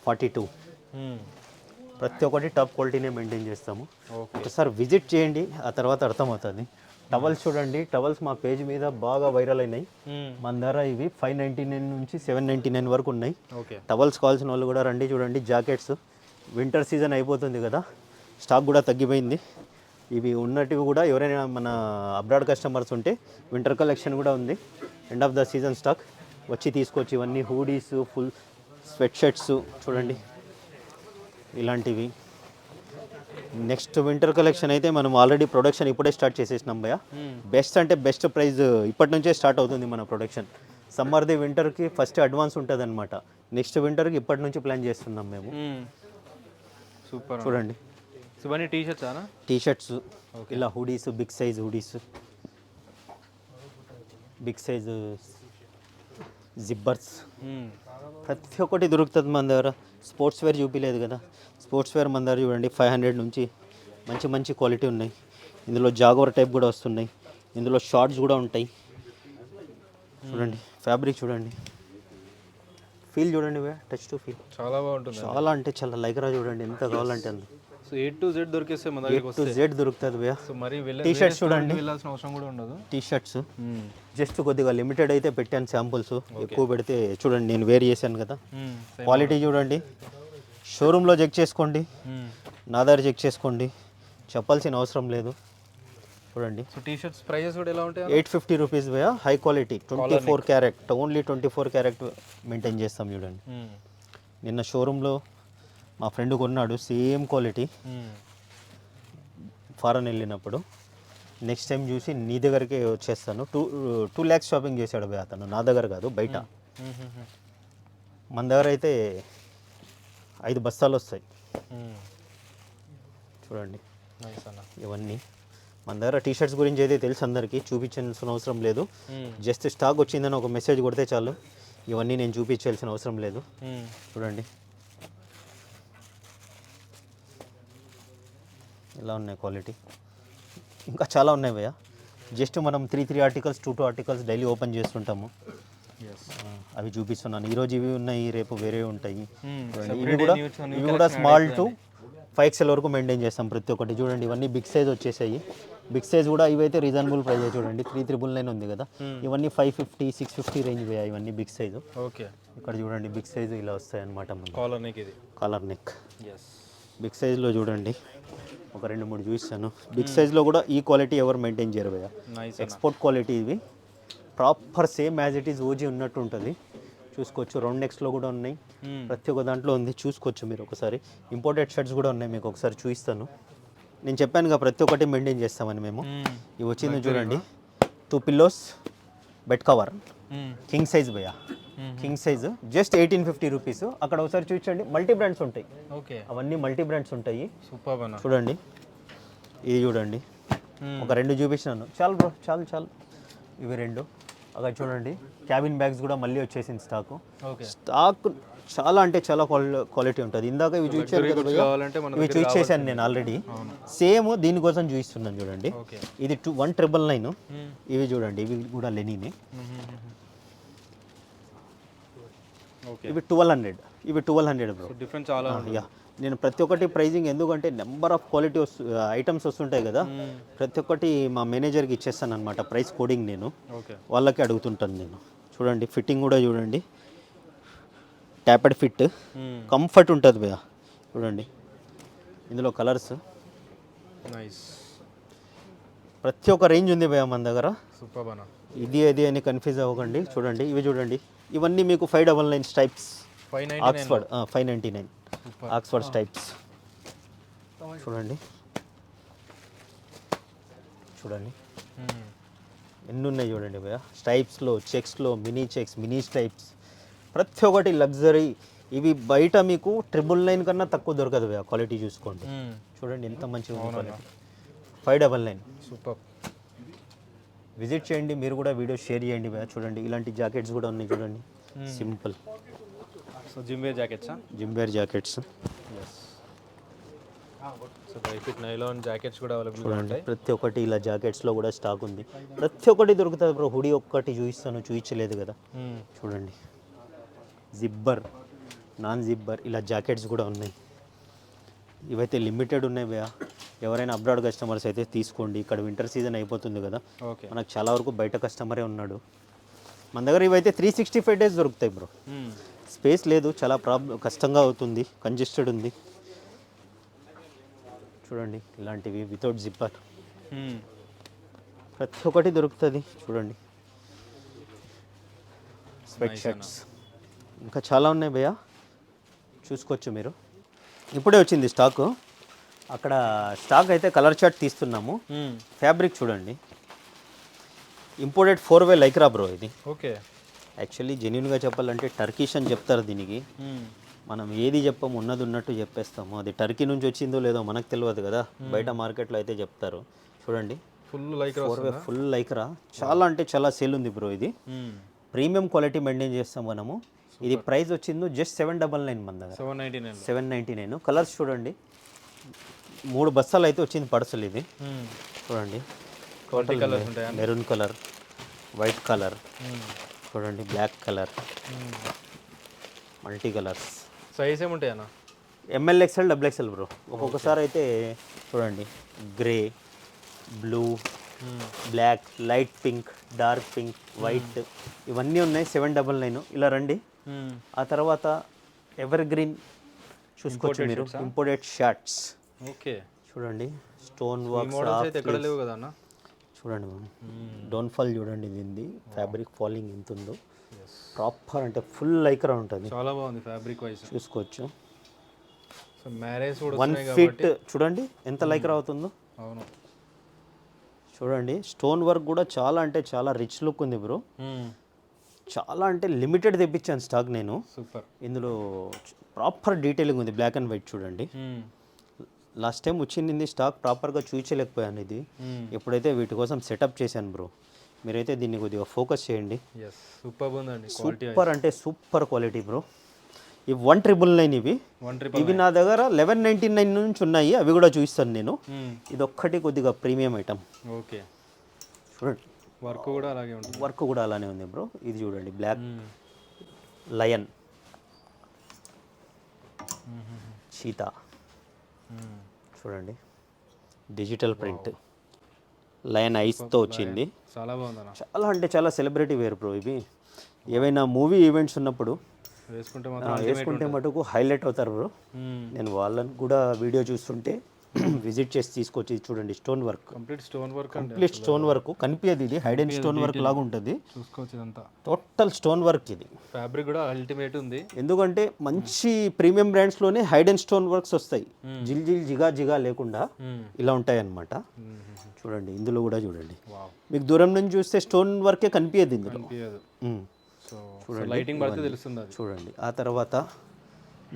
42, ప్రతి ఒక్కటి టాప్ క్వాలిటీనే మెయింటైన్ చేస్తాము. ఒకసారి విజిట్ చేయండి, ఆ తర్వాత అర్థమవుతుంది. టవల్స్ చూడండి. టవల్స్ మా పేజ్ మీద బాగా వైరల్ అయినాయి. మన దగ్గర ఇవి 599 నుంచి 799 వరకు ఉన్నాయి. టవల్స్ కావాల్సిన వాళ్ళు కూడా రండి. చూడండి, జాకెట్స్ వింటర్ సీజన్ అయిపోతుంది కదా, స్టాక్ కూడా తగ్గిపోయింది. ఇవి ఉన్నటివి కూడా ఎవరైనా మన అబ్రాడ్ కస్టమర్స్ ఉంటే వింటర్ కలెక్షన్ కూడా ఉంది. End of the season stock వచ్చి తీసుకోవచ్చు. ఇవన్నీ హూడీస్, ఫుల్ స్వెట్ షర్ట్స్ చూడండి, ఇలాంటివి. నెక్స్ట్ వింటర్ కలెక్షన్ అయితే మనం ఆల్రెడీ ప్రొడక్షన్ ఇప్పుడే స్టార్ట్ చేసేసినాం భయ్యా. బెస్ట్ అంటే బెస్ట్ ప్రైస్ ఇప్పటి నుంచే స్టార్ట్ అవుతుంది మన ప్రొడక్షన్. సమ్మర్ది వింటర్కి ఫస్ట్ అడ్వాన్స్ ఉంటుంది అనమాట. నెక్స్ట్ వింటర్కి ఇప్పటి నుంచి ప్లాన్ చేస్తున్నాం మేము. సూపర్. చూడండి, ఇవన్నీ టీ షర్ట్స్, ఇలా hoodies, big size hoodies, big size zippers, ప్రతి ఒక్కటి దొరుకుతుంది మన దగ్గర. స్పోర్ట్స్ వేర్ చూపించలేదు కదా, స్పోర్ట్స్ వేర్ మన దగ్గర చూడండి 500 నుంచి మంచి క్వాలిటీ ఉన్నాయి. ఇందులో జాగోర్ టైప్ కూడా వస్తున్నాయి. ఇందులో షార్ట్స్ కూడా ఉంటాయి. చూడండి, ఫ్యాబ్రిక్ చూడండి, ఫీల్ చూడండి, టచ్ టు ఫీల్ చాలా బాగుంటుంది. చాలా అంటే చాలా లైక్రా చూడండి, ఎంత కావాలంటే అంత. సో A to Z దొరికేస్తే మన దగ్గరికి వస్తే. A to Z దొరుకుతుంది భయ్యా. సో మరి టీ షర్ట్స్ చూడండి, వెళ్ళాల్సిన అవసరం కూడా ఉండదు. టీ షర్ట్స్ జస్ట్ కొద్దిగా లిమిటెడ్ అయితే పెట్టాను శాంపుల్స్. ఎక్కువ పెడితే చూడండి, నేను వేర్ చేశాను కదా. క్వాలిటీ చూడండి, షోరూంలో చెక్ చేసుకోండి, నా దగ్గర చెక్ చేసుకోండి, చెప్పాల్సిన అవసరం లేదు. చూడండి, సో టీ షర్ట్స్ ప్రైజెస్ కూడా ఎలా ఉంటాయి? 850 రూపీస్ భయ్యా. High quality 24 carrot, only 24 carrot maintain చేస్తాం. చూడండి, నిన్న షోరూంలో మా ఫ్రెండ్ కొన్నాడు, సేమ్ క్వాలిటీ. ఫారెన్ వెళ్ళినప్పుడు నెక్స్ట్ టైం చూసి నీ దగ్గరికి వచ్చేస్తాను. 2 lakhs షాపింగ్ చేశాడు భయ్యా అతను, నా దగ్గర కాదు, బయట. మన దగ్గర అయితే 5 బస్తాలు వస్తాయి. చూడండి, ఇవన్నీ మన దగ్గర టీ షర్ట్స్ గురించి అయితే తెలుసు అందరికీ, చూపించాల్సిన అవసరం లేదు. జస్ట్ స్టాక్ వచ్చిందని ఒక మెసేజ్ కొడితే చాలు, ఇవన్నీ నేను చూపించాల్సిన అవసరం లేదు. చూడండి, ఇలా ఉన్నాయి క్వాలిటీ. ఇంకా చాలా ఉన్నాయి భయ్యా. జస్ట్ మనం 3 ఆర్టికల్స్, 2 ఆర్టికల్స్ డైలీ ఓపెన్ చేస్తుంటాము. అవి చూపిస్తున్నాను. ఈరోజు ఇవి ఉన్నాయి, రేపు వేరే ఉంటాయి. ఇవి కూడా స్మాల్ టు 5XL వరకు మెయింటైన్ చేస్తాం ప్రతి ఒక్కటి. చూడండి, ఇవన్నీ బిగ్ సైజ్ వచ్చేసాయి. బిగ్ సైజ్ కూడా ఇవైతే రీజనబుల్ ప్రైస్ చూడండి. 3999 ఉంది కదా, ఇవన్నీ 550, 650 రేంజ్ పోయాయి ఇవన్నీ బిగ్ సైజు. ఓకే, ఇక్కడ చూడండి, బిగ్ సైజు ఇలా వస్తాయి అన్నమాట. కాలర్ నెక్, ఇది కాలర్ నెక్. బిగ్ సైజ్లో చూడండి ఒక 2-3 చూపిస్తాను. బిగ్ సైజ్లో కూడా ఈ క్వాలిటీ ఎవరు మెయింటైన్ చేయరు భయ్యా. నైస్ ఎక్స్పోర్ట్ క్వాలిటీ ఇవి, proper same as it is OG ఉన్నట్టు ఉంటుంది. చూసుకోవచ్చు. రౌండ్ నెక్స్లో కూడా ఉన్నాయి, ప్రతి ఒక్క దాంట్లో ఉంది. చూసుకోవచ్చు మీరు ఒకసారి. ఇంపోర్టెడ్ షర్ట్స్ కూడా ఉన్నాయి, మీకు ఒకసారి చూపిస్తాను. నేను చెప్పాను కదా ప్రతి ఒక్కటి మెయింటైన్ చేస్తామని మేము. ఇవి వచ్చింది చూడండి, 2 pillows, bed cover, king size భయ్యా. King size just 1850 rupees. అక్కడ ఒకసారి చూపించండి, మల్టీ బ్రాండ్స్ ఉంటాయి. ఓకే, అవన్నీ మల్టీ బ్రాండ్స్ ఉంటాయి. సూపర్ అన్న. చూడండి, ఇది చూడండి, ఒక 2 చూపించినాను. చాలు బ్రో, చాలు చాలు. ఇవి 2. అక్కడ చూడండి, క్యాబిన్ బ్యాగ్స్ కూడా మళ్ళీ వచ్చేసింది స్టాకు. ఓకే, స్టాక్ చాలా అంటే చాలా క్వాలిటీ ఉంటుంది. ఇందాక ఇవి చూపించాను కదా భయ్యా, కావాలంటే మనం ఇవి చూసేసాను నేను ఆల్రెడీ. సేమ్ దీనికోసం చూపిస్తున్నాను చూడండి. ఓకే, ఇది 1999. ఇవి చూడండి, ఇవి కూడా లెనినే. ఓకే, ఇవి 1200. ఇవి 1200 బ్రో. డిఫరెంట్ చాలా ఉంది. యా, నేను ప్రతి ఒక్కటి ప్రైజింగ్ ఎందుకంటే నెంబర్ ఆఫ్ క్వాలిటీ ఐటమ్స్ వస్తుంటాయి కదా, ప్రతి ఒక్కటి మా మేనేజర్కి ఇచ్చేస్తాను అనమాట. ప్రైస్ కోడింగ్ నేను ఓకే, వాళ్ళకి అడుగుతుంటాను నేను. చూడండి, ఫిట్టింగ్ కూడా చూడండి, ట్యాపెడ్ ఫిట్, కంఫర్ట్ ఉంటుంది భయ్యా. చూడండి, ఇందులో కలర్స్ నైస్, ప్రతి ఒక్క రేంజ్ ఉంది భయ్యా మన దగ్గర. సూపర్ అన్న. ఇది అది అని కన్ఫ్యూజ్ అవ్వకండి. చూడండి, ఇవి చూడండి, ఇవన్నీ మీకు 599 స్టైప్స్. 599 ఆక్స్ఫర్డ్ 599 ఆక్స్ఫర్డ్ స్టైప్స్. చూడండి, చూడండి ఎన్ని ఉన్నాయి చూడండి భయ్యా. స్టైప్స్లో, చెక్స్లో, మినీ చెక్స్, మినీ స్టైప్స్, ప్రతి ఒక్కటి లగ్జరీ. ఇవి బయట మీకు 999 కన్నా తక్కువ దొరకదు భయ్యా. క్వాలిటీ చూసుకోండి. చూడండి ఎంత మంచిగా ఉంది క్వాలిటీ. 599. సూపర్. విజిట్ చేయండి, మీరు కూడా వీడియో షేర్ చేయండి భయ్యా. చూడండి, ఇలాంటి జాకెట్స్ కూడా ఉన్నాయి చూడండి, సింపుల్. సో జిమ్ వేర్ జాకెట్సా? Gym wear jackets. So dry fit nylon jackets కూడా అవైలబుల్ చూడండి, ఉంటాయి. ప్రతి ఒక్కటి ఇలా జాకెట్స్లో కూడా స్టాక్ ఉంది. ప్రతి ఒక్కటి దొరుకుతుంది బ్రో. హుడీ ఒక్కటి చూపిస్తాను, చూపించలేదు కదా. చూడండి, జిబ్బర్, నాన్ జిబ్బర్, ఇలా జాకెట్స్ కూడా ఉన్నాయి. ఇవైతే లిమిటెడ్ ఉన్నాయి భయ్యా. ఎవరైనా అబ్రాడ్ కస్టమర్స్ అయితే తీసుకోండి. ఇక్కడ వింటర్ సీజన్ అయిపోతుంది కదా, ఓకే, మనకు చాలా వరకు బయట కస్టమరే ఉన్నాడు. మన దగ్గర ఇవైతే 365 డేస్ దొరుకుతాయి బ్రో. స్పేస్ లేదు, చాలా కష్టంగా అవుతుంది, కంజెస్టెడ్ ఉంది. చూడండి, ఇలాంటివి వితౌట్ జిప్పర్ ప్రతి ఒక్కటి దొరుకుతుంది. చూడండి, స్వెట్ షర్ట్స్ ఇంకా చాలా ఉన్నాయి భయ్యా, చూసుకోవచ్చు మీరు. ఇప్పుడే వచ్చింది స్టాకు. అక్కడ స్టాక్ అయితే కలర్ చార్ట్ తీస్తున్నాము. ఫ్యాబ్రిక్ చూడండి, ఇంపోర్టెడ్ 4-way లైక్రా బ్రో. ఇది ఓకే, యాక్చువల్లీ జెన్యున్గా చెప్పాలంటే టర్కిష్ అని చెప్తారు దీనికి. మనం ఏది చెప్పాము, ఉన్నది ఉన్నట్టు చెప్పేస్తాము. అది టర్కీ నుంచి వచ్చిందో లేదో మనకు తెలియదు కదా, బయట మార్కెట్లో అయితే చెప్తారు. చూడండి, ఫుల్ లైక్రా, ఫుల్ లైక్రా, చాలా అంటే చాలా సేల్ ఉంది బ్రో. ఇది ప్రీమియం క్వాలిటీ మెయింటైన్ చేస్తాం మనము. ఇది ప్రైస్ వచ్చింది జస్ట్ 799 మన దగ్గర. 799. కలర్స్ చూడండి, 3 బస్తాలు అయితే వచ్చింది పర్సల్. ఇది చూడండి, టోటల్ కలర్స్ ఉంటాయి. మెరూన్ కలర్, వైట్ కలర్, చూడండి black colour, multi colours. Size ఏముంటాయి అన్న? ML XL XXL bro. ఒక్కొక్కసారి అయితే చూడండి, grey, blue, black, light pink, dark pink, white, ఇవన్నీ ఉన్నాయి. 799. ఇలా రండి. ఆ తర్వాత ఎవర్ గ్రీన్ చూసుకోవచ్చు మీరు, ఇంపోర్టెడ్ షర్ట్స్. ఓకే, చూడండి, స్టోన్ వర్క్ అయితే ఎక్కడ లేవు కదా అన్న. చూడండి మ్యామ్, డోంట్ ఫాల్ చూడండి, దీనిది ఫ్యాబ్రిక్ ఫాలింగ్ ఎంత ఉందో. ప్రాపర్ అంటే ఫుల్ లైక్రా ఉంటుంది, చాలా బాగుంది ఫ్యాబ్రిక్ వైస్. చూసుకోవచ్చు. సో మ్యారేజ్ కూడా 1 ఫీట్ చూడండి ఎంత లైక్రా అవుతుందో. అవును, చూడండి, స్టోన్ వర్క్ కూడా చాలా అంటే చాలా రిచ్ లుక్ ఉంది బ్రో. చాలా అంటే లిమిటెడ్ తెప్పించాను స్టాక్ నేను. సూపర్. ఇందులో ప్రాపర్ డీటెయిలింగ్ ఉంది, బ్లాక్ అండ్ వైట్ చూడండి. లాస్ట్ టైం వచ్చింది స్టాక్ ప్రాపర్గా చూపించలేకపోయాను. ఇది ఎప్పుడైతే వీటి కోసం సెటప్ చేశాను బ్రో, మీరైతే దీన్ని కొద్దిగా ఫోకస్ చేయండి. సూపర్ ఉందండి, సూపర్ అంటే సూపర్ క్వాలిటీ బ్రో. ఇవి 1999. ఇవి నా దగ్గర 1199 నుంచి ఉన్నాయి, అవి కూడా చూపిస్తాను నేను. ఇది ఒక్కటి కొద్దిగా ప్రీమియం ఐటమ్. ఓకే, చూడండి, వర్క్ కూడా అలాగే ఉంటుంది. వర్క్ కూడా అలానే ఉంది బ్రో. ఇది చూడండి, బ్లాక్ లయన్, చీతా, చూడండి డిజిటల్ ప్రింట్, లయన్ ఐస్తో వచ్చింది. చాలా బాగుంది, చాలా అంటే చాలా సెలబ్రిటీ వేర్ బ్రో ఇవి. ఏవైనా మూవీ ఈవెంట్స్ ఉన్నప్పుడు వేసుకుంటే మాత్రం వేసుకుంటే మటుకు హైలైట్ అవుతారు బ్రో. నేను వాళ్ళని కూడా వీడియో చూస్తుంటే విజిట్ చేసి తీసుకొచ్చి ఇది చూడండి, stone work, complete stone work అండి. కంప్లీట్ స్టోన్ వర్క్ కనిపించదు, ఇది హైడ్ అండ్ స్టోన్ వర్క్ లాగా ఉంటుంది, చూసుకోవచ్చు ఇదంతా. టోటల్ స్టోన్ వర్క్ ఇది. ఫ్యాబ్రిక్ కూడా అల్టిమేట్ ఉంది. ఎందుకంటే మంచి ప్రీమియం బ్రాండ్స్లోనే హైడ్ అండ్ స్టోన్ వర్క్స్ వస్తాయి, జిల్ జిల్ జిగా జిగా లేకుండా ఇలా ఉంటాయి అన్నమాట. చూడండి ఇందులో కూడా చూడండి, మీకు దూరం నుంచి చూస్తే స్టోన్ వర్కే కనిపించదు ఇందులో. సో లైటింగ్ పడితే తెలుస్తుంది అది. చూడండి ఆ తర్వాత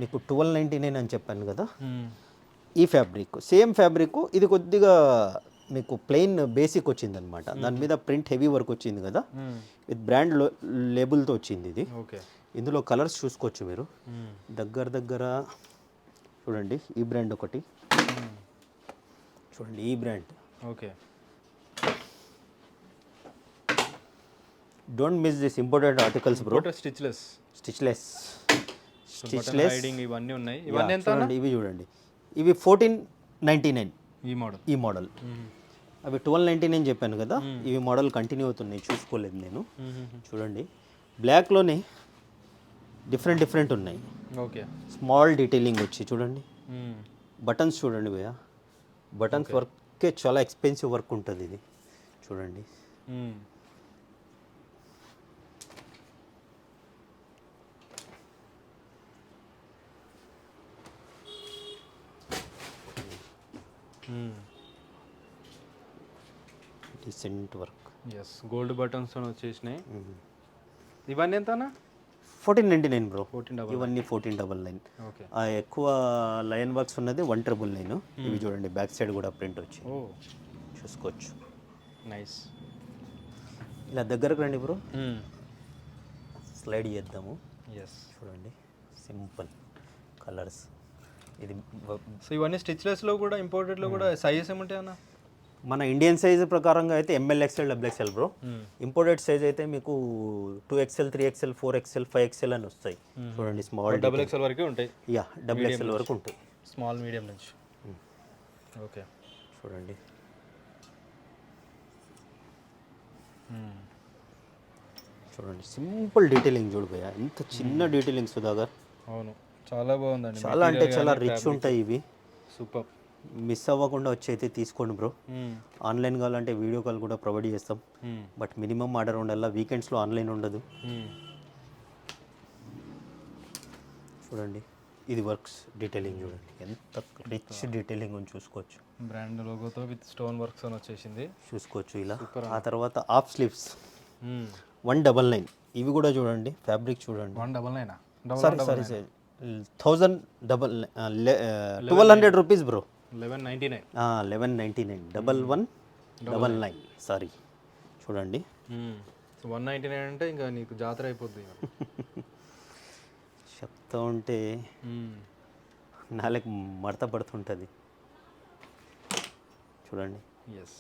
మీకు 1299 అని చెప్పాను కదా, ఈ ఫ్యాబ్రిక్ సేమ్ ఫ్యాబ్రిక్, ఇది కొద్దిగా మీకు ప్లెయిన్ బేసిక్ వచ్చిందనమాట, దాని మీద ప్రింట్ హెవీ వర్క్ వచ్చింది కదా, విత్ బ్రాండ్ లేబుల్తో వచ్చింది ఇది. ఓకే. ఇందులో కలర్స్ చూసుకోవచ్చు మీరు, దగ్గర చూడండి, ఈ బ్రాండ్ ఒకటి చూడండి, ఈ brand. Okay. Don't miss this imported articles bro. Stitchless hiding ఇవన్నీ ఉన్నాయి. ఇవన్నీ ఎంత? ఇవి చూడండి, ఇవి 1499 ఈ మోడల్. అవి 1299 చెప్పాను కదా, ఇవి మోడల్ కంటిన్యూ అవుతున్నాయి, చూసుకోలేదు నేను. చూడండి బ్లాక్లోనే డిఫరెంట్ ఉన్నాయి. ఓకే. స్మాల్ డీటెయిలింగ్ వచ్చి చూడండి, బటన్స్ చూడండి భయ్యా, బటన్స్ వర్కే చాలా ఎక్స్పెన్సివ్ వర్క్ ఉంటుంది ఇది. చూడండి decent work. Yes, gold buttons వచ్చేసినాయి. ఇవన్నీ ఎంతనా? 1499 బ్రో. 1499. ఇవన్నీ 1499. ఓకే. ఎక్కువ లైన్ వర్క్స్ ఉన్నది 199. ఇవి చూడండి బ్యాక్ సైడ్ కూడా ప్రింట్ వచ్చి చూసుకోవచ్చు. నైస్. ఇలా దగ్గరకు రండి బ్రో, స్లైడ్ చేద్దాము. ఎస్, చూడండి సింపుల్ కలర్స్. ఇది సో ఇవన్నీ స్టిచ్లెస్లో కూడా ఇంపోర్టెడ్లో కూడా సైజెస్ ఏముంటాయి అన్న? మన ఇండియన్ సైజ్ ప్రకారంగా అయితే ML, XL, XXL bro. Imported size అయితే మీకు 2XL, 3XL, 4XL, 5XL అని వస్తాయి. చూడండి స్మాల్ XXL వరకే ఉంటాయి. యా, XXL వరకు ఉంటాయి, స్మాల్ మీడియం నుంచి. ఓకే. చూడండి చూడండి సింపుల్ డీటెయిలింగ్ చూడు భయ్యా, ఇంత చిన్న డీటెయిలింగ్ సుధాకర్. అవును, చాలా బాగుందండి. చాలా అంటే చాలా రిచ్ ఉంటాయి ఇవి. సూపర్. మిస్ అవ్వకుండా వచ్చి అయితే తీసుకోండి బ్రో. ఆన్లైన్ కావాలంటే వీడియో కాల్ కూడా ప్రొవైడ్ చేస్తాం, బట్ మినిమం ఆర్డర్ ఉండాలా, వీకెండ్స్లో ఆన్లైన్ ఉండదు. చూడండి ఇది వర్క్స్ డీటెయిలింగ్ చూడండి, ఎంత రిచ్ డీటెయిలింగ్ అని చూసుకోవచ్చు. బ్రాండ్ లోగోతో విత్ స్టోన్ వర్క్స్ అని వచ్చేసింది, చూసుకోవచ్చు ఇలా. ఆ తర్వాత హాఫ్ స్లీవ్స్ 199. ఇవి కూడా చూడండి, ఫ్యాబ్రిక్ చూడండి. 199 సారీ 1200 రూపీస్ బ్రో. 1199. 1199 1199 సారీ. చూడండి 199 అంటే ఇంకా నీకు జాతర అయిపోద్ది. చెప్తా ఉంటే నాలుగు మడత పడుతుంటుంది. చూడండి ఎస్,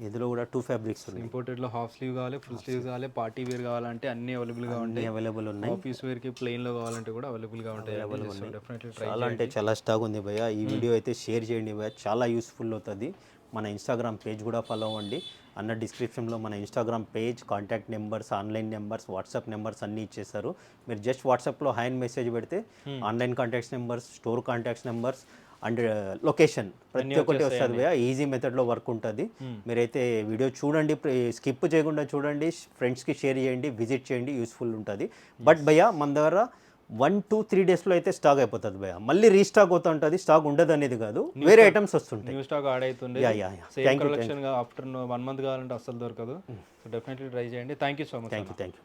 ఇందులో కూడా 2 ఫ్యాబ్రిక్స్ ఉన్నాయి. ఇంపోర్టెడ్లో హాఫ్ స్లీవ్ కావాలి, ఫుల్ స్లీవ్ కావాలి, పార్టీ వేర్ కావాలంటే అన్ని అవైలబుల్గా ఉంటాయి. అవైలబుల్ ఉన్నాయి. ఆఫీస్ వేర్కి ప్లెయిన్లో కావాలంటే కూడా అవైలబుల్గా ఉంటాయి. Definitely try. చాలా అంటే చాలా స్టాక్ ఉంది భయ్య. ఈ వీడియో అయితే షేర్ చేయండి భయ్య, చాలా యూస్ఫుల్ అవుతుంది. మన ఇన్స్టాగ్రామ్ పేజ్ కూడా ఫాలో అవ్వండి. అన్న డిస్క్రిప్షన్లో మన Instagram page, contact numbers, online numbers, WhatsApp numbers అన్నీ ఇచ్చేస్తారు. మీరు జస్ట్ వాట్సాప్లో హాయ్ అని మెసేజ్ పెడితే online contacts numbers, store contacts numbers and location ప్రతి ఒక్కటి వస్తుంది భయ్య. ఈజీ మెథడ్లో వర్క్ ఉంటుంది. మీరైతే వీడియో చూడండి, స్కిప్ చేయకుండా చూడండి, ఫ్రెండ్స్కి షేర్ చేయండి, విజిట్ చేయండి, యూస్ఫుల్ ఉంటుంది. బట్ భయ్య మన దగ్గర 1-2-3 డేస్లో అయితే స్టాక్ అయిపోతుంది భయ్య, మళ్ళీ రీస్టాక్ అవుతూ ఉంటుంది. స్టాక్ ఉండదు అనేది కాదు, వేరే ఐటమ్స్ వస్తుంటాయి. న్యూ స్టాక్ యాడ్ అవుతుంది. సేమ్ కలెక్షన్ ఆఫ్టర్ 1 మంత్ కావాలంటే అస్సలు దొరకదు. సో డెఫినెట్లీ ట్రై చేయండి. Thank you so much. Thank you.